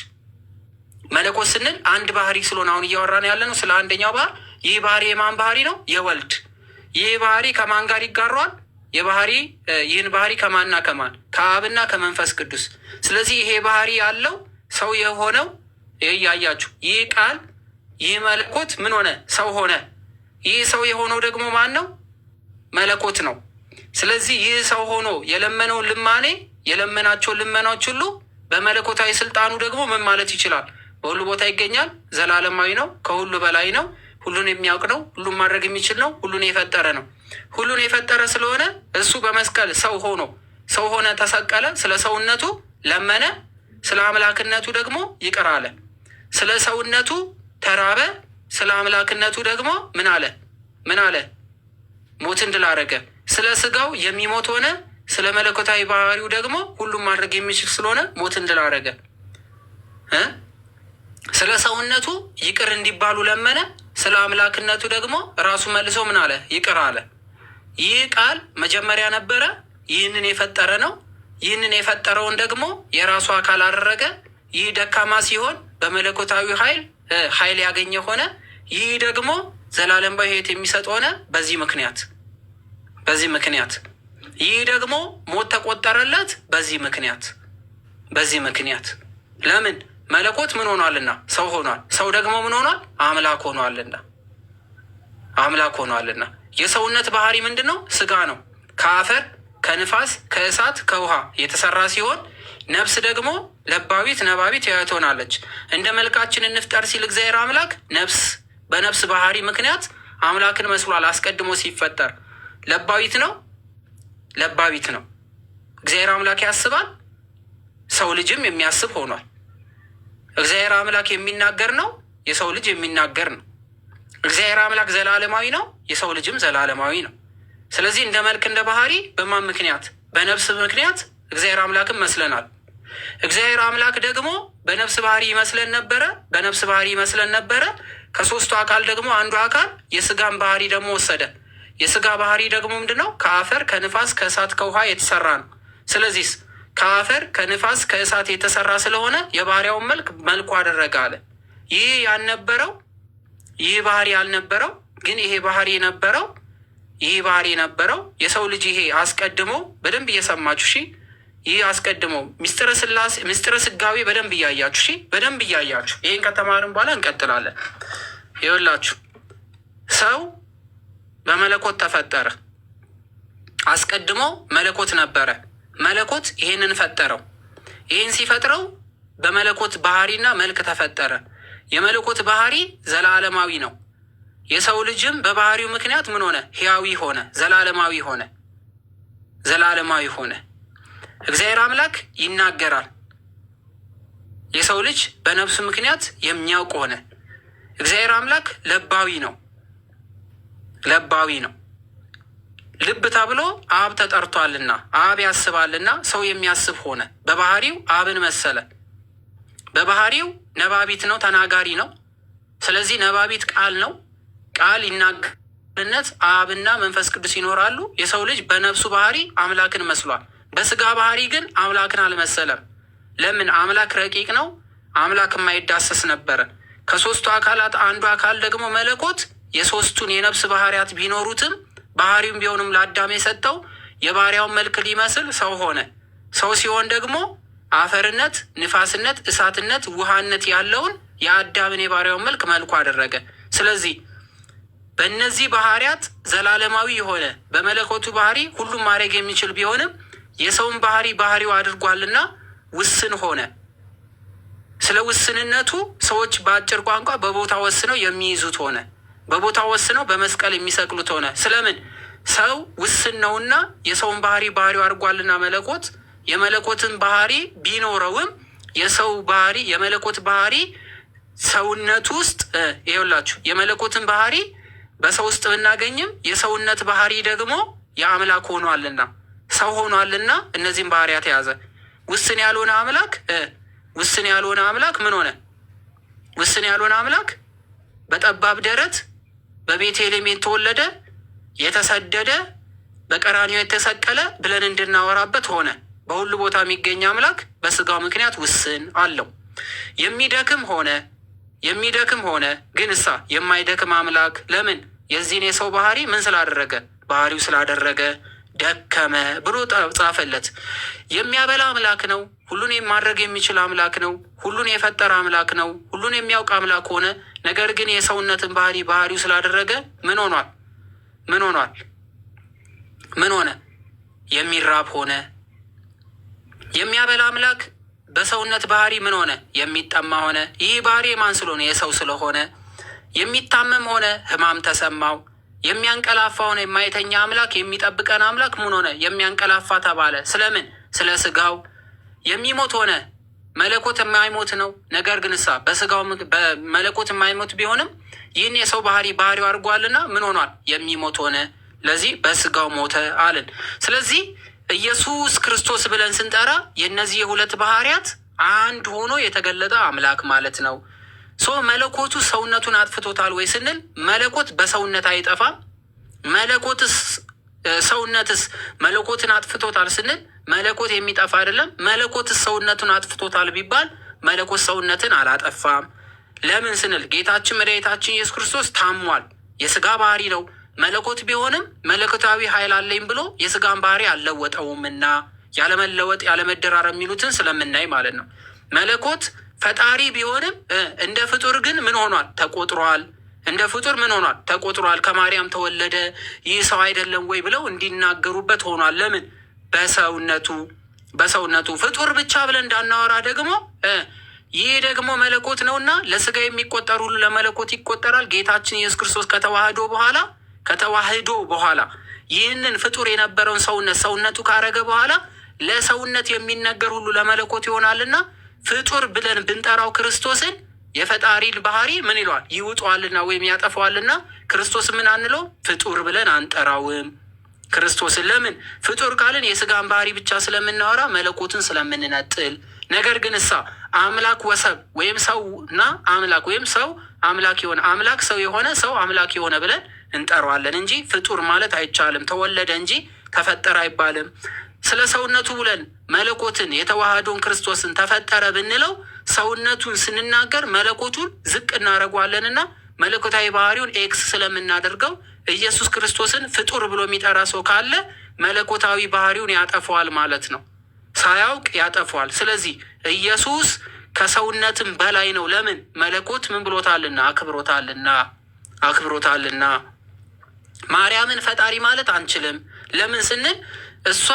መለኮት ስንል አንድ ባህሪ ስለሆነ አሁን እያወራን ያለ ነው ስለ አንደኛው ባህር። ይህ ባህሪ የማን ባህሪ ነው? የወልድ። ይህ ባህሪ ከማን ጋር ይጋራዋል? ይህን ባህሪ ከማንና ከማን? ከአብና ከመንፈስ ቅዱስ። ስለዚህ ይሄ ባህሪ ያለው ሰው የሆነው ይህ ያያችሁ፣ ይህ ቃል ይህ መለኮት ምን ሆነ? ሰው ሆነ። ይህ ሰው የሆነው ደግሞ ማን ነው? መለኮት ነው። ስለዚህ ይህ ሰው ሆኖ የለመነውን ልማኔ የለመናቸውን ልመናዎች ሁሉ በመለኮታዊ ስልጣኑ ደግሞ ምን ማለት ይችላል? በሁሉ ቦታ ይገኛል። ዘላለማዊ ነው። ከሁሉ በላይ ነው። ሁሉን የሚያውቅ ነው። ሁሉን ማድረግ የሚችል ነው። ሁሉን የፈጠረ ነው። ሁሉን የፈጠረ ስለሆነ እሱ በመስቀል ሰው ሆነ፣ ተሰቀለ። ስለ ሰውነቱ ለመነ፣ ስለ አምላክነቱ ደግሞ ይቅር አለ። ስለ ሰውነቱ ተራበ፣ ስለ አምላክነቱ ደግሞ ምን አለ? ሞትን ድል አደረገ። ስለ ስጋው የሚሞት ሆነ፣ ስለ መለኮታዊ ባህሪው ደግሞ ሁሉም ማድረግ የሚችል ስለሆነ ሞትን ድል አደረገ። ስለ ሰውነቱ ይቅር እንዲባሉ ለመነ፣ ስለ አምላክነቱ ደግሞ ራሱ መልሶ ምን አለ? ይቅር አለ። ይህ ቃል መጀመሪያ ነበረ። ይህንን የፈጠረ ነው። ይህንን የፈጠረውን ደግሞ የራሱ አካል አደረገ። ይህ ደካማ ሲሆን በመለኮታዊ ኃይል ያገኘ ሆነ። ይህ ደግሞ ዘላለማዊ ሕይወት የሚሰጥ ሆነ። በዚህ ምክንያት ይህ ደግሞ ሞት ተቆጠረለት። በዚህ ምክንያት ለምን? መለኮት ምን ሆኗልና? ሰው ሆኗል። ሰው ደግሞ ምን ሆኗል? አምላክ ሆኗልና። የሰውነት ባህሪ ምንድን ነው? ስጋ ነው። ከአፈር፣ ከንፋስ፣ ከእሳት፣ ከውሃ የተሰራ ሲሆን ነፍስ ደግሞ ለባዊት፣ ነባቢት ሕያዊት ሆናለች። እንደ መልካችን እንፍጠር ሲል እግዚአብሔር አምላክ በነፍስ ባህሪ ምክንያት አምላክን መስሏል። አስቀድሞ ሲፈጠር ለባዊት ነው። እግዚአብሔር አምላክ ያስባል፣ ሰው ልጅም የሚያስብ ሆኗል። እግዚአብሔር አምላክ የሚናገር ነው፣ የሰው ልጅ የሚናገር ነው። እግዚአብሔር አምላክ ዘላለማዊ ነው፣ የሰው ልጅም ዘላለማዊ ነው። ስለዚህ እንደ መልክ እንደ ባህሪ በማን ምክንያት? በነፍስ ምክንያት እግዚአብሔር አምላክን መስለናል። እግዚአብሔር አምላክ ደግሞ በነፍስ ባህሪ ይመስለን ነበረ። ከሶስቱ አካል ደግሞ አንዱ አካል የስጋን ባህሪ ደግሞ ወሰደ። የስጋ ባህሪ ደግሞ ምንድን ነው? ከአፈር፣ ከንፋስ፣ ከእሳት፣ ከውሃ የተሰራ ነው። ስለዚህ ከአፈር፣ ከንፋስ፣ ከእሳት የተሰራ ስለሆነ የባህሪያውን መልኩ አደረገ አለ። ይህ ባህሪ ያልነበረው ግን ይሄ ባህሪ የነበረው የሰው ልጅ ይሄ አስቀድሞ በደንብ እየሰማችሁ ይህ አስቀድሞ ምስጢረ ስጋዌ በደንብ እያያችሁ ይህን ከተማርን በኋላ እንቀጥላለን። ይኸውላችሁ ሰው በመለኮት ተፈጠረ። አስቀድሞ መለኮት ነበረ። መለኮት ይሄንን ፈጠረው። ይህን ሲፈጥረው በመለኮት ባህሪና መልክ ተፈጠረ። የመለኮት ባህሪ ዘላለማዊ ነው። የሰው ልጅም በባህሪው ምክንያት ምን ሆነ? ሕያዊ ሆነ፣ ዘላለማዊ ሆነ። እግዚአብሔር አምላክ ይናገራል። የሰው ልጅ በነፍሱ ምክንያት የሚያውቅ ሆነ። እግዚአብሔር አምላክ ለባዊ ነው። ልብ ተብሎ አብ ተጠርቷልና አብ ያስባልና ሰው የሚያስብ ሆነ። በባህሪው አብን መሰለ። በባህሪው ነባቢት ነው፣ ተናጋሪ ነው። ስለዚህ ነባቢት ቃል ነው። ቃል ይናገርነት አብና መንፈስ ቅዱስ ይኖራሉ። የሰው ልጅ በነፍሱ ባህሪ አምላክን መስሏል። በስጋ ባህሪ ግን አምላክን አልመሰለም። ለምን? አምላክ ረቂቅ ነው። አምላክ የማይዳሰስ ነበረ። ከሶስቱ አካላት አንዱ አካል ደግሞ መለኮት የሶስቱን የነፍስ ባህሪያት ቢኖሩትም ባህሪውም ቢሆንም ለአዳም የሰጠው የባህሪያውን መልክ ሊመስል ሰው ሆነ። ሰው ሲሆን ደግሞ አፈርነት፣ ንፋስነት፣ እሳትነት፣ ውሃነት ያለውን የአዳምን የባህሪያውን መልኩ አደረገ። ስለዚህ በእነዚህ ባህሪያት ዘላለማዊ የሆነ በመለኮቱ ባህሪ ሁሉም ማድረግ የሚችል ቢሆንም የሰውን ባህሪው አድርጓልና ውስን ሆነ። ስለ ውስንነቱ ሰዎች በአጭር ቋንቋ በቦታ ወስነው የሚይዙት ሆነ። በቦታ ወስነው በመስቀል የሚሰቅሉት ሆነ። ስለምን? ሰው ውስን ነውና የሰውን ባህሪው አድርጓልና መለኮት የመለኮትን ባህሪ ቢኖረውም የሰው ባህሪ የመለኮት ባህሪ ሰውነት ውስጥ ይኸውላችሁ የመለኮትን ባህሪ በሰው ውስጥ ብናገኝም የሰውነት ባህሪ ደግሞ የአምላክ ሆኗልና ሰው ሆኗልና እነዚህም ባህሪያት የያዘ ውስን ያልሆነ አምላክ ምን ሆነ? ውስን ያልሆነ አምላክ በጠባብ ደረት በቤተልሔም የተወለደ የተሰደደ በቀራንዮ የተሰቀለ ብለን እንድናወራበት ሆነ። በሁሉ ቦታ የሚገኝ አምላክ በስጋው ምክንያት ውስን አለው። የሚደክም ሆነ ግን የማይደክም አምላክ ለምን? የዚህን የሰው ባህሪ ምን ስላደረገ? ባህሪው ስላደረገ ደከመ ብሎ ጻፈለት። የሚያበላ አምላክ ነው። ሁሉን ማድረግ የሚችል አምላክ ነው። ሁሉን የፈጠረ አምላክ ነው። ሁሉን የሚያውቅ አምላክ ሆነ። ነገር ግን የሰውነትን ባህሪው ስላደረገ ምን ሆኗል? ምን ሆነ? የሚራብ ሆነ። የሚያበላ አምላክ በሰውነት ባህሪ ምን ሆነ? የሚጠማ ሆነ። ይህ ባህሪ የማን ስለሆነ? የሰው ስለሆነ። የሚታመም ሆነ፣ ሕማም ተሰማው። የሚያንቀላፋ ሆነ። የማይተኛ አምላክ፣ የሚጠብቀን አምላክ ምን ሆነ? የሚያንቀላፋ ተባለ። ስለምን? ስለ ስጋው። የሚሞት ሆነ። መለኮት የማይሞት ነው። ነገር ግን በስጋው በመለኮት የማይሞት ቢሆንም ይህን የሰው ባህሪው አድርጓልና ምን ሆኗል? የሚሞት ሆነ። ለዚህ በስጋው ሞተ አለን። ስለዚህ ኢየሱስ ክርስቶስ ብለን ስንጠራ የእነዚህ የሁለት ባህሪያት አንድ ሆኖ የተገለጠ አምላክ ማለት ነው። መለኮቱ ሰውነቱን አጥፍቶታል ወይ ስንል መለኮት በሰውነት አይጠፋም። ሰውነትስ መለኮትን አጥፍቶታል ስንል መለኮት የሚጠፋ አይደለም። መለኮትስ ሰውነቱን አጥፍቶታል ቢባል መለኮት ሰውነትን አላጠፋም። ለምን ስንል ጌታችን መድኃኒታችን ኢየሱስ ክርስቶስ ታሟል። የስጋ ባህሪ ነው። መለኮት ቢሆንም መለኮታዊ ኃይል አለኝ ብሎ የስጋን ባህሪ አልለወጠውምና ያለመለወጥ ያለመደራረብ የሚሉትን ስለምናይ ማለት ነው። መለኮት ፈጣሪ ቢሆንም እንደ ፍጡር ግን ምን ሆኗል? ተቆጥሯል። እንደ ፍጡር ምን ሆኗል? ተቆጥሯል። ከማርያም ተወለደ፣ ይህ ሰው አይደለም ወይ ብለው እንዲናገሩበት ሆኗል። ለምን? በሰውነቱ ፍጡር ብቻ ብለን እንዳናወራ ደግሞ ይህ ደግሞ መለኮት ነውና ለስጋ የሚቆጠር ሁሉ ለመለኮት ይቆጠራል። ጌታችን ኢየሱስ ክርስቶስ ከተዋህዶ በኋላ ይህንን ፍጡር የነበረውን ሰውነቱ ካረገ በኋላ ለሰውነት የሚነገር ሁሉ ለመለኮት ይሆናልና ፍጡር ብለን ብንጠራው ክርስቶስን የፈጣሪን ባህሪ ምን ይለዋል? ይውጠዋልና ወይም ያጠፋዋልና ክርስቶስ ምን አንለው? ፍጡር ብለን አንጠራውም። ክርስቶስን ለምን ፍጡር ካልን የስጋን ባህሪ ብቻ ስለምናወራ መለኮትን ስለምንነጥል። ነገር ግን አምላክ ወሰብ ወይም ሰውና አምላክ ወይም ሰው አምላክ የሆነ አምላክ ሰው የሆነ ሰው አምላክ የሆነ ብለን እንጠራዋለን እንጂ ፍጡር ማለት አይቻልም። ተወለደ እንጂ ተፈጠረ አይባልም። ስለ ሰውነቱ ብለን መለኮትን የተዋህዶን ክርስቶስን ተፈጠረ ብንለው ሰውነቱን ስንናገር መለኮቱን ዝቅ እናደርገዋለንና መለኮታዊ ባህሪውን ኤክስ ስለምናደርገው ኢየሱስ ክርስቶስን ፍጡር ብሎ የሚጠራ ሰው ካለ መለኮታዊ ባህሪውን ያጠፈዋል ማለት ነው። ሳያውቅ ያጠፈዋል። ስለዚህ ኢየሱስ ከሰውነትም በላይ ነው። ለምን? መለኮት ምን ብሎታልና? አክብሮታልና። ማርያምን ፈጣሪ ማለት አንችልም። ለምን ስንል እሷ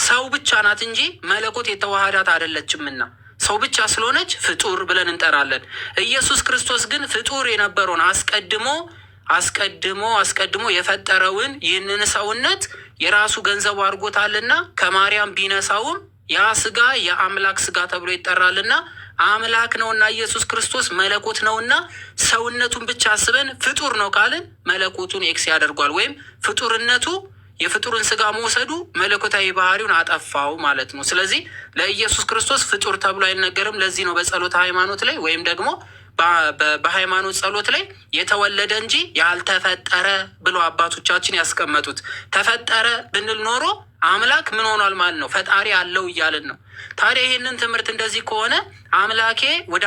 ሰው ብቻ ናት እንጂ መለኮት የተዋሃዳት አይደለችምና ሰው ብቻ ስለሆነች ፍጡር ብለን እንጠራለን። ኢየሱስ ክርስቶስ ግን ፍጡር የነበረውን አስቀድሞ የፈጠረውን ይህንን ሰውነት የራሱ ገንዘቡ አድርጎታልና ከማርያም ቢነሳውም ያ ስጋ የአምላክ ስጋ ተብሎ ይጠራልና አምላክ ነውና ኢየሱስ ክርስቶስ መለኮት ነውና ሰውነቱን ብቻ አስበን ፍጡር ነው ካልን መለኮቱን ኤክስ ያደርጓል። ወይም ፍጡርነቱ የፍጡርን ስጋ መውሰዱ መለኮታዊ ባህሪውን አጠፋው ማለት ነው። ስለዚህ ለኢየሱስ ክርስቶስ ፍጡር ተብሎ አይነገርም። ለዚህ ነው በጸሎተ ሃይማኖት ላይ ወይም ደግሞ በሃይማኖት ጸሎት ላይ የተወለደ እንጂ ያልተፈጠረ ብሎ አባቶቻችን ያስቀመጡት። ተፈጠረ ብንል ኖሮ አምላክ ምን ሆኗል ማለት ነው? ፈጣሪ አለው እያልን ነው። ታዲያ ይህንን ትምህርት እንደዚህ ከሆነ አምላኬ ወደ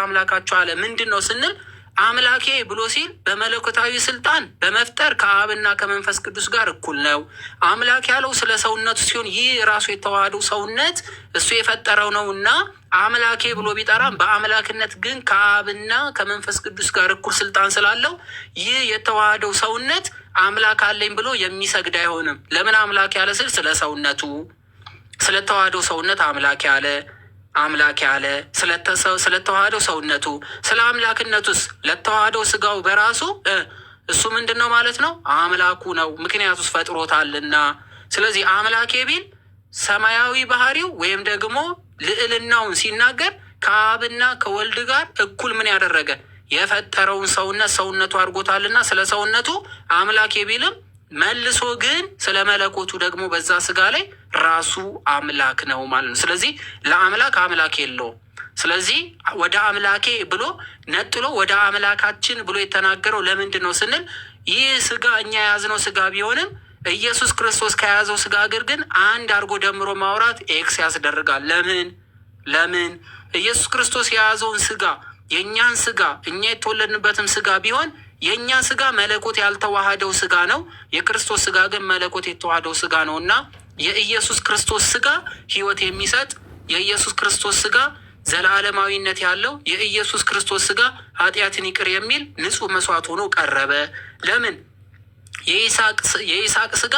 አምላካቸው አለ ምንድን ነው ስንል አምላኬ ብሎ ሲል በመለኮታዊ ስልጣን በመፍጠር ከአብና ከመንፈስ ቅዱስ ጋር እኩል ነው። አምላክ ያለው ስለ ሰውነቱ ሲሆን ይህ ራሱ የተዋህደው ሰውነት እሱ የፈጠረው ነው እና አምላኬ ብሎ ቢጠራም በአምላክነት ግን ከአብና ከመንፈስ ቅዱስ ጋር እኩል ስልጣን ስላለው ይህ የተዋህደው ሰውነት አምላክ አለኝ ብሎ የሚሰግድ አይሆንም። ለምን አምላክ ያለ ስል ስለተዋህደው ሰውነት አምላክ ያለ ስለተዋህደው ሰውነቱ፣ ስለ አምላክነቱስ ለተዋህደው ስጋው በራሱ እሱ ምንድን ነው ማለት ነው? አምላኩ ነው። ምክንያቱስ ፈጥሮታልና። ስለዚህ አምላኬ ቢል ሰማያዊ ባህሪው ወይም ደግሞ ልዕልናውን ሲናገር ከአብና ከወልድ ጋር እኩል ምን ያደረገ የፈጠረውን ሰውነቱ አድርጎታልና ስለ ሰውነቱ አምላኬ ቢልም መልሶ ግን ስለ መለኮቱ ደግሞ በዛ ስጋ ላይ ራሱ አምላክ ነው ማለት ነው። ስለዚህ ለአምላክ አምላክ የለውም። ስለዚህ ወደ አምላኬ ብሎ ነጥሎ ወደ አምላካችን ብሎ የተናገረው ለምንድን ነው ስንል ይህ ስጋ እኛ የያዝነው ስጋ ቢሆንም ኢየሱስ ክርስቶስ ከያዘው ስጋ ግን አንድ አድርጎ ደምሮ ማውራት ኤክስ ያስደርጋል። ለምን ኢየሱስ ክርስቶስ የያዘውን ስጋ የእኛን ስጋ እኛ የተወለድንበትም ስጋ ቢሆን የእኛ ስጋ መለኮት ያልተዋሃደው ስጋ ነው። የክርስቶስ ስጋ ግን መለኮት የተዋሃደው ስጋ ነው እና የኢየሱስ ክርስቶስ ስጋ ሕይወት የሚሰጥ የኢየሱስ ክርስቶስ ስጋ ዘላለማዊነት ያለው የኢየሱስ ክርስቶስ ሥጋ ኃጢአትን ይቅር የሚል ንጹሕ መስዋዕት ሆኖ ቀረበ። ለምን? የይስሐቅ ሥጋ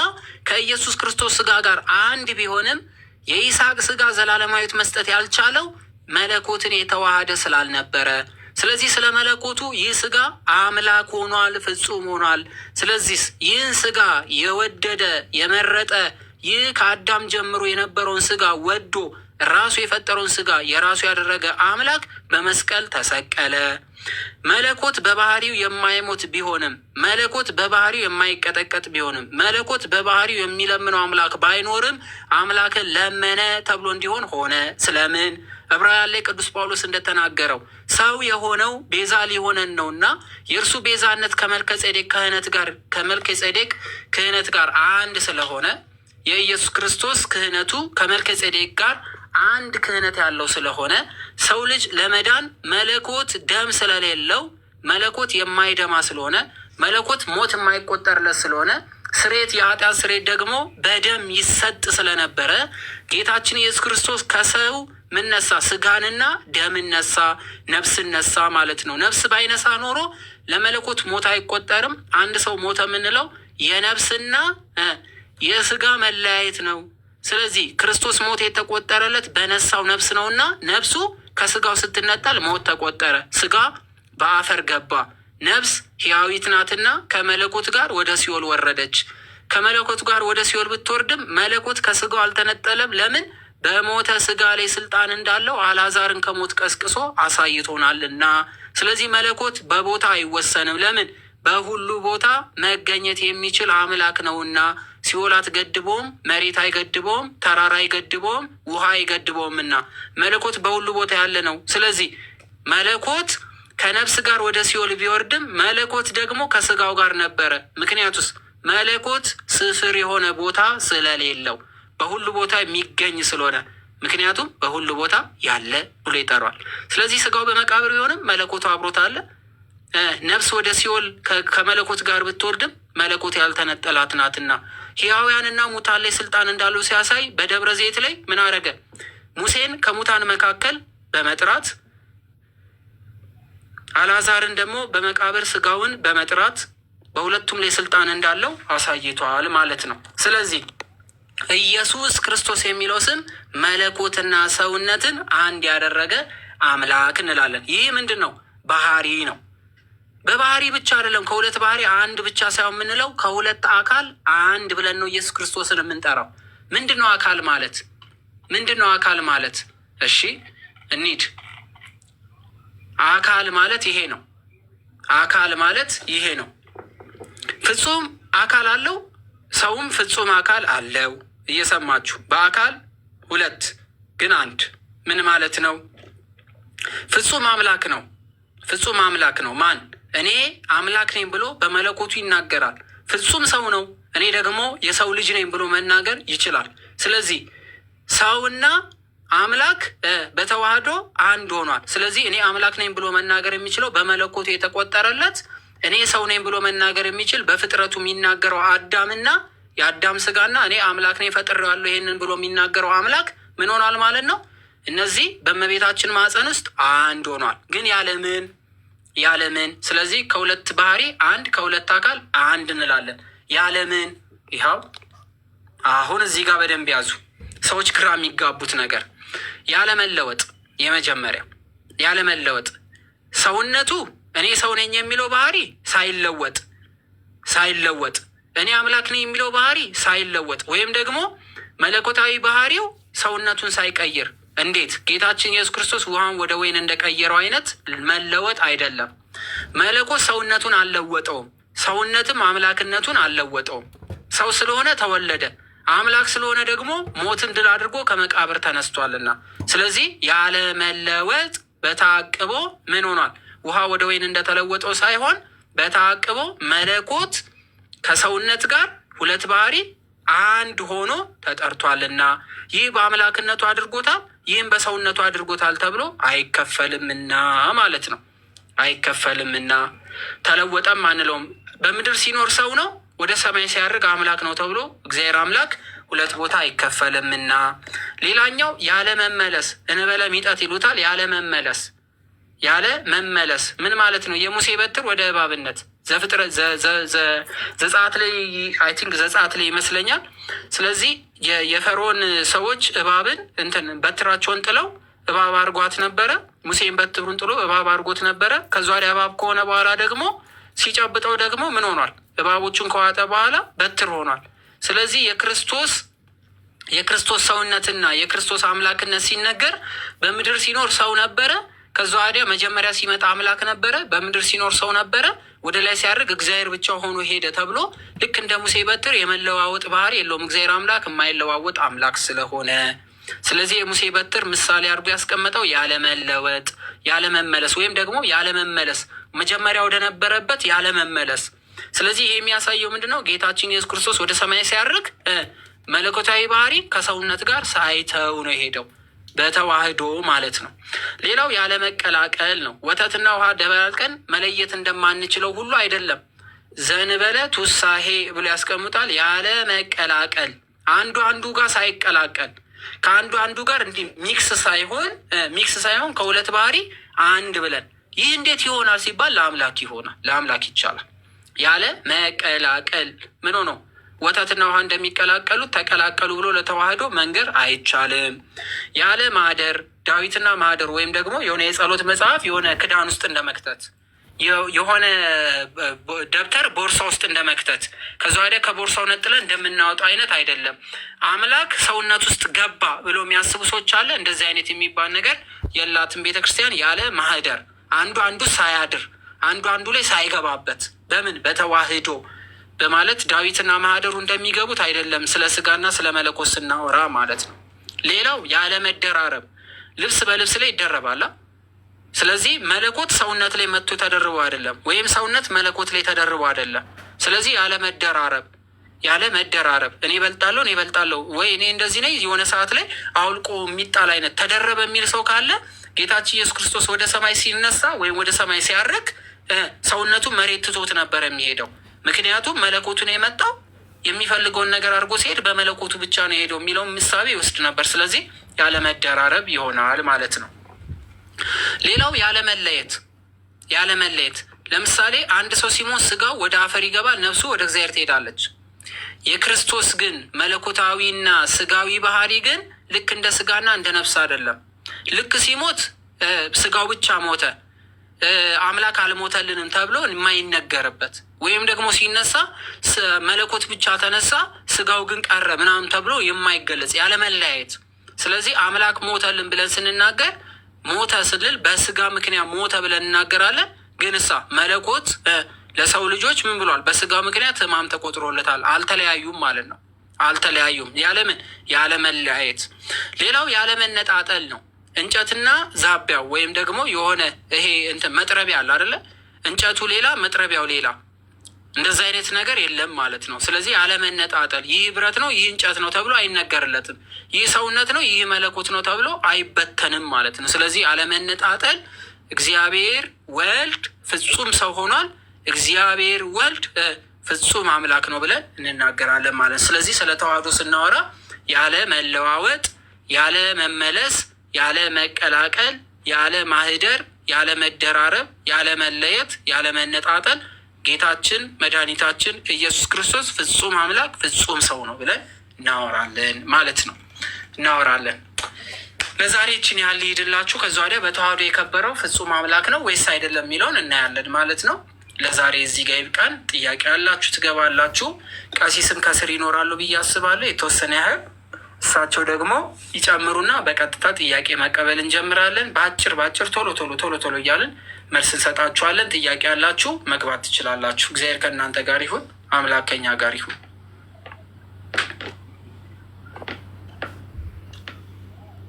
ከኢየሱስ ክርስቶስ ሥጋ ጋር አንድ ቢሆንም የይስሐቅ ሥጋ ዘላለማዊት መስጠት ያልቻለው መለኮትን የተዋሃደ ስላልነበረ፣ ስለዚህ ስለ መለኮቱ ይህ ሥጋ አምላክ ሆኗል፣ ፍጹም ሆኗል። ስለዚህ ይህን ሥጋ የወደደ የመረጠ ይህ ከአዳም ጀምሮ የነበረውን ሥጋ ወዶ ራሱ የፈጠረውን ሥጋ የራሱ ያደረገ አምላክ በመስቀል ተሰቀለ። መለኮት በባህሪው የማይሞት ቢሆንም፣ መለኮት በባህሪው የማይቀጠቀጥ ቢሆንም፣ መለኮት በባህሪው የሚለምነው አምላክ ባይኖርም አምላክን ለመነ ተብሎ እንዲሆን ሆነ። ስለምን? ዕብራውያን ላይ ቅዱስ ጳውሎስ እንደተናገረው ሰው የሆነው ቤዛ ሊሆነን ነውና የእርሱ ቤዛነት ከመልከ ጼዴቅ ክህነት ጋር አንድ ስለሆነ የኢየሱስ ክርስቶስ ክህነቱ ከመልከ ጼዴቅ ጋር አንድ ክህነት ያለው ስለሆነ ሰው ልጅ ለመዳን መለኮት ደም ስለሌለው፣ መለኮት የማይደማ ስለሆነ፣ መለኮት ሞት የማይቆጠርለት ስለሆነ ስሬት የኃጢአት ስሬት ደግሞ በደም ይሰጥ ስለነበረ ጌታችን ኢየሱስ ክርስቶስ ከሰው ምን ነሳ? ሥጋንና ደምን ነሳ፣ ነፍስን ነሳ ማለት ነው። ነፍስ ባይነሳ ኖሮ ለመለኮት ሞት አይቆጠርም። አንድ ሰው ሞተ የምንለው የነፍስና የሥጋ መለያየት ነው። ስለዚህ ክርስቶስ ሞት የተቆጠረለት በነሳው ነፍስ ነውና ነፍሱ ከሥጋው ስትነጠል ሞት ተቆጠረ። ሥጋ በአፈር ገባ። ነፍስ ሕያዊት ናትና ከመለኮት ጋር ወደ ሲኦል ወረደች። ከመለኮት ጋር ወደ ሲኦል ብትወርድም መለኮት ከሥጋው አልተነጠለም። ለምን? በሞተ ሥጋ ላይ ስልጣን እንዳለው አልዓዛርን ከሞት ቀስቅሶ አሳይቶናልና። ስለዚህ መለኮት በቦታ አይወሰንም። ለምን? በሁሉ ቦታ መገኘት የሚችል አምላክ ነውና። ሲኦል አትገድበውም፣ መሬት አይገድበውም፣ ተራራ አይገድበውም፣ ውሃ አይገድበውምና መለኮት በሁሉ ቦታ ያለ ነው። ስለዚህ መለኮት ከነፍስ ጋር ወደ ሲኦል ቢወርድም መለኮት ደግሞ ከሥጋው ጋር ነበረ። ምክንያቱስ መለኮት ስፍር የሆነ ቦታ ስለሌለው በሁሉ ቦታ የሚገኝ ስለሆነ፣ ምክንያቱም በሁሉ ቦታ ያለ ብሎ ይጠራዋል። ስለዚህ ሥጋው በመቃብር ቢሆንም መለኮቱ አብሮት አለ። ነፍስ ወደ ሲኦል ከመለኮት ጋር ብትወርድም መለኮት ያልተነጠላት ናትና ሕያውያንና ሙታን ላይ ስልጣን እንዳለው ሲያሳይ በደብረ ዘይት ላይ ምን አረገ? ሙሴን ከሙታን መካከል በመጥራት አልዓዛርን ደግሞ በመቃብር ሥጋውን በመጥራት በሁለቱም ላይ ስልጣን እንዳለው አሳይቷል ማለት ነው። ስለዚህ ኢየሱስ ክርስቶስ የሚለው ስም መለኮትና ሰውነትን አንድ ያደረገ አምላክ እንላለን። ይህ ምንድን ነው? ባህሪ ነው። በባህሪ ብቻ አይደለም። ከሁለት ባህሪ አንድ ብቻ ሳይሆን የምንለው ከሁለት አካል አንድ ብለን ነው ኢየሱስ ክርስቶስን የምንጠራው። ምንድን ነው አካል ማለት? ምንድን ነው አካል ማለት? እሺ እንሂድ። አካል ማለት ይሄ ነው። አካል ማለት ይሄ ነው። ፍጹም አካል አለው፣ ሰውም ፍጹም አካል አለው። እየሰማችሁ፣ በአካል ሁለት ግን አንድ። ምን ማለት ነው? ፍጹም አምላክ ነው። ፍጹም አምላክ ነው። ማን? እኔ አምላክ ነኝ ብሎ በመለኮቱ ይናገራል። ፍጹም ሰው ነው። እኔ ደግሞ የሰው ልጅ ነኝ ብሎ መናገር ይችላል። ስለዚህ ሰውና አምላክ በተዋህዶ አንድ ሆኗል። ስለዚህ እኔ አምላክ ነኝ ብሎ መናገር የሚችለው በመለኮቱ የተቆጠረለት፣ እኔ ሰው ነኝ ብሎ መናገር የሚችል በፍጥረቱ የሚናገረው አዳምና የአዳም ሥጋና እኔ አምላክ ነኝ ፈጥሬዋለሁ ይሄንን ብሎ የሚናገረው አምላክ ምን ሆኗል ማለት ነው? እነዚህ በእመቤታችን ማኅፀን ውስጥ አንድ ሆኗል። ግን ያለምን ስለዚህ ከሁለት ባህሪ አንድ፣ ከሁለት አካል አንድ እንላለን። ያለምን ይኸው አሁን እዚህ ጋር በደንብ ያዙ ሰዎች፣ ግራ የሚጋቡት ነገር ያለመለወጥ። የመጀመሪያው ያለመለወጥ ሰውነቱ እኔ ሰው ነኝ የሚለው ባህሪ ሳይለወጥ እኔ አምላክ ነኝ የሚለው ባህሪ ሳይለወጥ፣ ወይም ደግሞ መለኮታዊ ባህሪው ሰውነቱን ሳይቀይር። እንዴት? ጌታችን ኢየሱስ ክርስቶስ ውሃን ወደ ወይን እንደቀየረው አይነት መለወጥ አይደለም። መለኮት ሰውነቱን አልለወጠውም፣ ሰውነትም አምላክነቱን አልለወጠውም። ሰው ስለሆነ ተወለደ፣ አምላክ ስለሆነ ደግሞ ሞትን ድል አድርጎ ከመቃብር ተነስቷልና። ስለዚህ ያለ መለወጥ በተአቅቦ ምን ሆኗል? ውሃ ወደ ወይን እንደተለወጠው ሳይሆን በተአቅቦ መለኮት ከሰውነት ጋር ሁለት ባህሪ አንድ ሆኖ ተጠርቷልና ይህ በአምላክነቱ አድርጎታል፣ ይህም በሰውነቱ አድርጎታል ተብሎ አይከፈልምና ማለት ነው። አይከፈልምና ተለወጠም አንለውም። በምድር ሲኖር ሰው ነው፣ ወደ ሰማይ ሲያርግ አምላክ ነው ተብሎ እግዚአብሔር አምላክ ሁለት ቦታ አይከፈልምና። ሌላኛው ያለ መመለስ እንበለ ሚጠት ይሉታል። ያለ መመለስ ምን ማለት ነው? የሙሴ በትር ወደ እባብነት ዘፍጥረት ዘጸአት ላይ አይ ቲንክ ዘጸአት ላይ ይመስለኛል። ስለዚህ የፈርዖን ሰዎች እባብን በትራቸውን ጥለው እባብ አድርጓት ነበረ። ሙሴን በትሩን ጥሎ እባብ አድርጎት ነበረ። ከዛ ወዲያ እባብ ከሆነ በኋላ ደግሞ ሲጨብጠው ደግሞ ምን ሆኗል? እባቦቹን ከዋጠ በኋላ በትር ሆኗል። ስለዚህ የክርስቶስ ሰውነትና የክርስቶስ አምላክነት ሲነገር በምድር ሲኖር ሰው ነበረ። ከዛ ወዲያ መጀመሪያ ሲመጣ አምላክ ነበረ፣ በምድር ሲኖር ሰው ነበረ። ወደ ላይ ሲያደርግ እግዚአብሔር ብቻ ሆኖ ሄደ ተብሎ ልክ እንደ ሙሴ በትር የመለዋወጥ ባህሪ የለውም። እግዚአብሔር አምላክ የማይለዋወጥ አምላክ ስለሆነ ስለዚህ የሙሴ በትር ምሳሌ አድርጎ ያስቀመጠው ያለመለወጥ፣ ያለመመለስ ወይም ደግሞ ያለመመለስ መጀመሪያ ወደ ነበረበት ያለመመለስ። ስለዚህ ይሄ የሚያሳየው ምንድን ነው? ጌታችን ኢየሱስ ክርስቶስ ወደ ሰማይ ሲያርግ መለኮታዊ ባህሪ ከሰውነት ጋር ሳይተው ነው የሄደው፣ በተዋህዶ ማለት ነው። ሌላው ያለመቀላቀል ነው። ወተትና ውሃ ደበላልቀን መለየት እንደማንችለው ሁሉ አይደለም። ዘንበለ ቱሳሄ ብሎ ያስቀምጣል። ያለመቀላቀል አንዱ ጋር ሳይቀላቀል ከአንዱ ጋር እንዲህ ሚክስ ሳይሆን ከሁለት ባህሪ አንድ ብለን ይህ እንዴት ይሆናል ሲባል ለአምላክ ይሆናል፣ ለአምላክ ይቻላል። ያለ መቀላቀል ምን ሆኖ ወተትና ውሃ እንደሚቀላቀሉት ተቀላቀሉ ብሎ ለተዋህዶ መንገር አይቻልም። ያለ ማህደር ዳዊትና ማህደር ወይም ደግሞ የሆነ የጸሎት መጽሐፍ የሆነ ክዳን ውስጥ እንደመክተት የሆነ ደብተር ቦርሳ ውስጥ እንደመክተት ከዛ ወዲያ ከቦርሳው ነጥለን እንደምናወጣው አይነት አይደለም። አምላክ ሰውነት ውስጥ ገባ ብሎ የሚያስቡ ሰዎች አለ። እንደዚህ አይነት የሚባል ነገር የላትም ቤተክርስቲያን። ያለ ማህደር አንዱ ሳያድር አንዱ ላይ ሳይገባበት በምን በተዋህዶ በማለት ዳዊትና ማህደሩ እንደሚገቡት አይደለም። ስለ ስጋና ስለ መለኮት ስናወራ ማለት ነው። ሌላው ያለ መደራረብ ልብስ በልብስ ላይ ይደረባል። ስለዚህ መለኮት ሰውነት ላይ መጥቶ ተደርቦ አይደለም፣ ወይም ሰውነት መለኮት ላይ ተደርቦ አይደለም። ስለዚህ ያለ መደራረብ እኔ እበልጣለሁ ወይ እኔ እንደዚህ ነኝ የሆነ ሰዓት ላይ አውልቆ የሚጣል አይነት ተደረበ የሚል ሰው ካለ ጌታችን ኢየሱስ ክርስቶስ ወደ ሰማይ ሲነሳ ወይም ወደ ሰማይ ሲያርግ ሰውነቱ መሬት ትቶት ነበር የሚሄደው። ምክንያቱም መለኮቱ ነው የመጣው፣ የሚፈልገውን ነገር አድርጎ ሲሄድ በመለኮቱ ብቻ ነው የሄደው የሚለውን ምሳቤ ይወስድ ነበር። ስለዚህ ያለመደራረብ ይሆናል ማለት ነው። ሌላው ያለመለየት ለምሳሌ አንድ ሰው ሲሞት ስጋው ወደ አፈር ይገባል፣ ነፍሱ ወደ እግዚአብሔር ትሄዳለች። የክርስቶስ ግን መለኮታዊና ስጋዊ ባህሪ ግን ልክ እንደ ስጋና እንደ ነፍስ አይደለም። ልክ ሲሞት ስጋው ብቻ ሞተ አምላክ አልሞተልንም ተብሎ የማይነገርበት ወይም ደግሞ ሲነሳ መለኮት ብቻ ተነሳ ስጋው ግን ቀረ ምናምን ተብሎ የማይገለጽ ያለመለያየት። ስለዚህ አምላክ ሞተልን ብለን ስንናገር ሞተ ስንል በስጋ ምክንያት ሞተ ብለን እናገራለን። ግን መለኮት ለሰው ልጆች ምን ብሏል? በስጋ ምክንያት ሕማም ተቆጥሮለታል። አልተለያዩም ማለት ነው። አልተለያዩም። ያለመለያየት። ሌላው ያለመነጣጠል ነው። እንጨትና ዛቢያው ወይም ደግሞ የሆነ ይሄ መጥረቢያ አለ አይደለ? እንጨቱ ሌላ መጥረቢያው ሌላ፣ እንደዚህ አይነት ነገር የለም ማለት ነው። ስለዚህ አለመነጣጠል፣ ይህ ብረት ነው ይህ እንጨት ነው ተብሎ አይነገርለትም። ይህ ሰውነት ነው ይህ መለኮት ነው ተብሎ አይበተንም ማለት ነው። ስለዚህ አለመነጣጠል፣ እግዚአብሔር ወልድ ፍጹም ሰው ሆኗል፣ እግዚአብሔር ወልድ ፍጹም አምላክ ነው ብለን እንናገራለን ማለት። ስለዚህ ስለ ተዋህዶ ስናወራ ያለ መለዋወጥ፣ ያለ መመለስ፣ ያለ መቀላቀል፣ ያለ ማህደር፣ ያለ መደራረብ፣ ያለ መለየት፣ ያለ መነጣጠል ጌታችን መድኃኒታችን ኢየሱስ ክርስቶስ ፍጹም አምላክ ፍጹም ሰው ነው ብለን እናወራለን ማለት ነው። ለዛሬ ይችን ያህል ሊሄድላችሁ። ከዛ ወዲያ በተዋህዶ የከበረው ፍጹም አምላክ ነው ወይስ አይደለም የሚለውን እናያለን ማለት ነው። ለዛሬ እዚህ ጋር ይብቃን። ጥያቄ ያላችሁ ትገባላችሁ። ቀሲስም ከስር ይኖራሉ ብዬ አስባለሁ የተወሰነ ያህል። እሳቸው ደግሞ ይጨምሩና በቀጥታ ጥያቄ መቀበል እንጀምራለን። በአጭር ቶሎ እያልን መልስ እንሰጣችኋለን። ጥያቄ ያላችሁ መግባት ትችላላችሁ። እግዚአብሔር ከእናንተ ጋር ይሁን። አምላክ ከኛ ጋር ይሁን።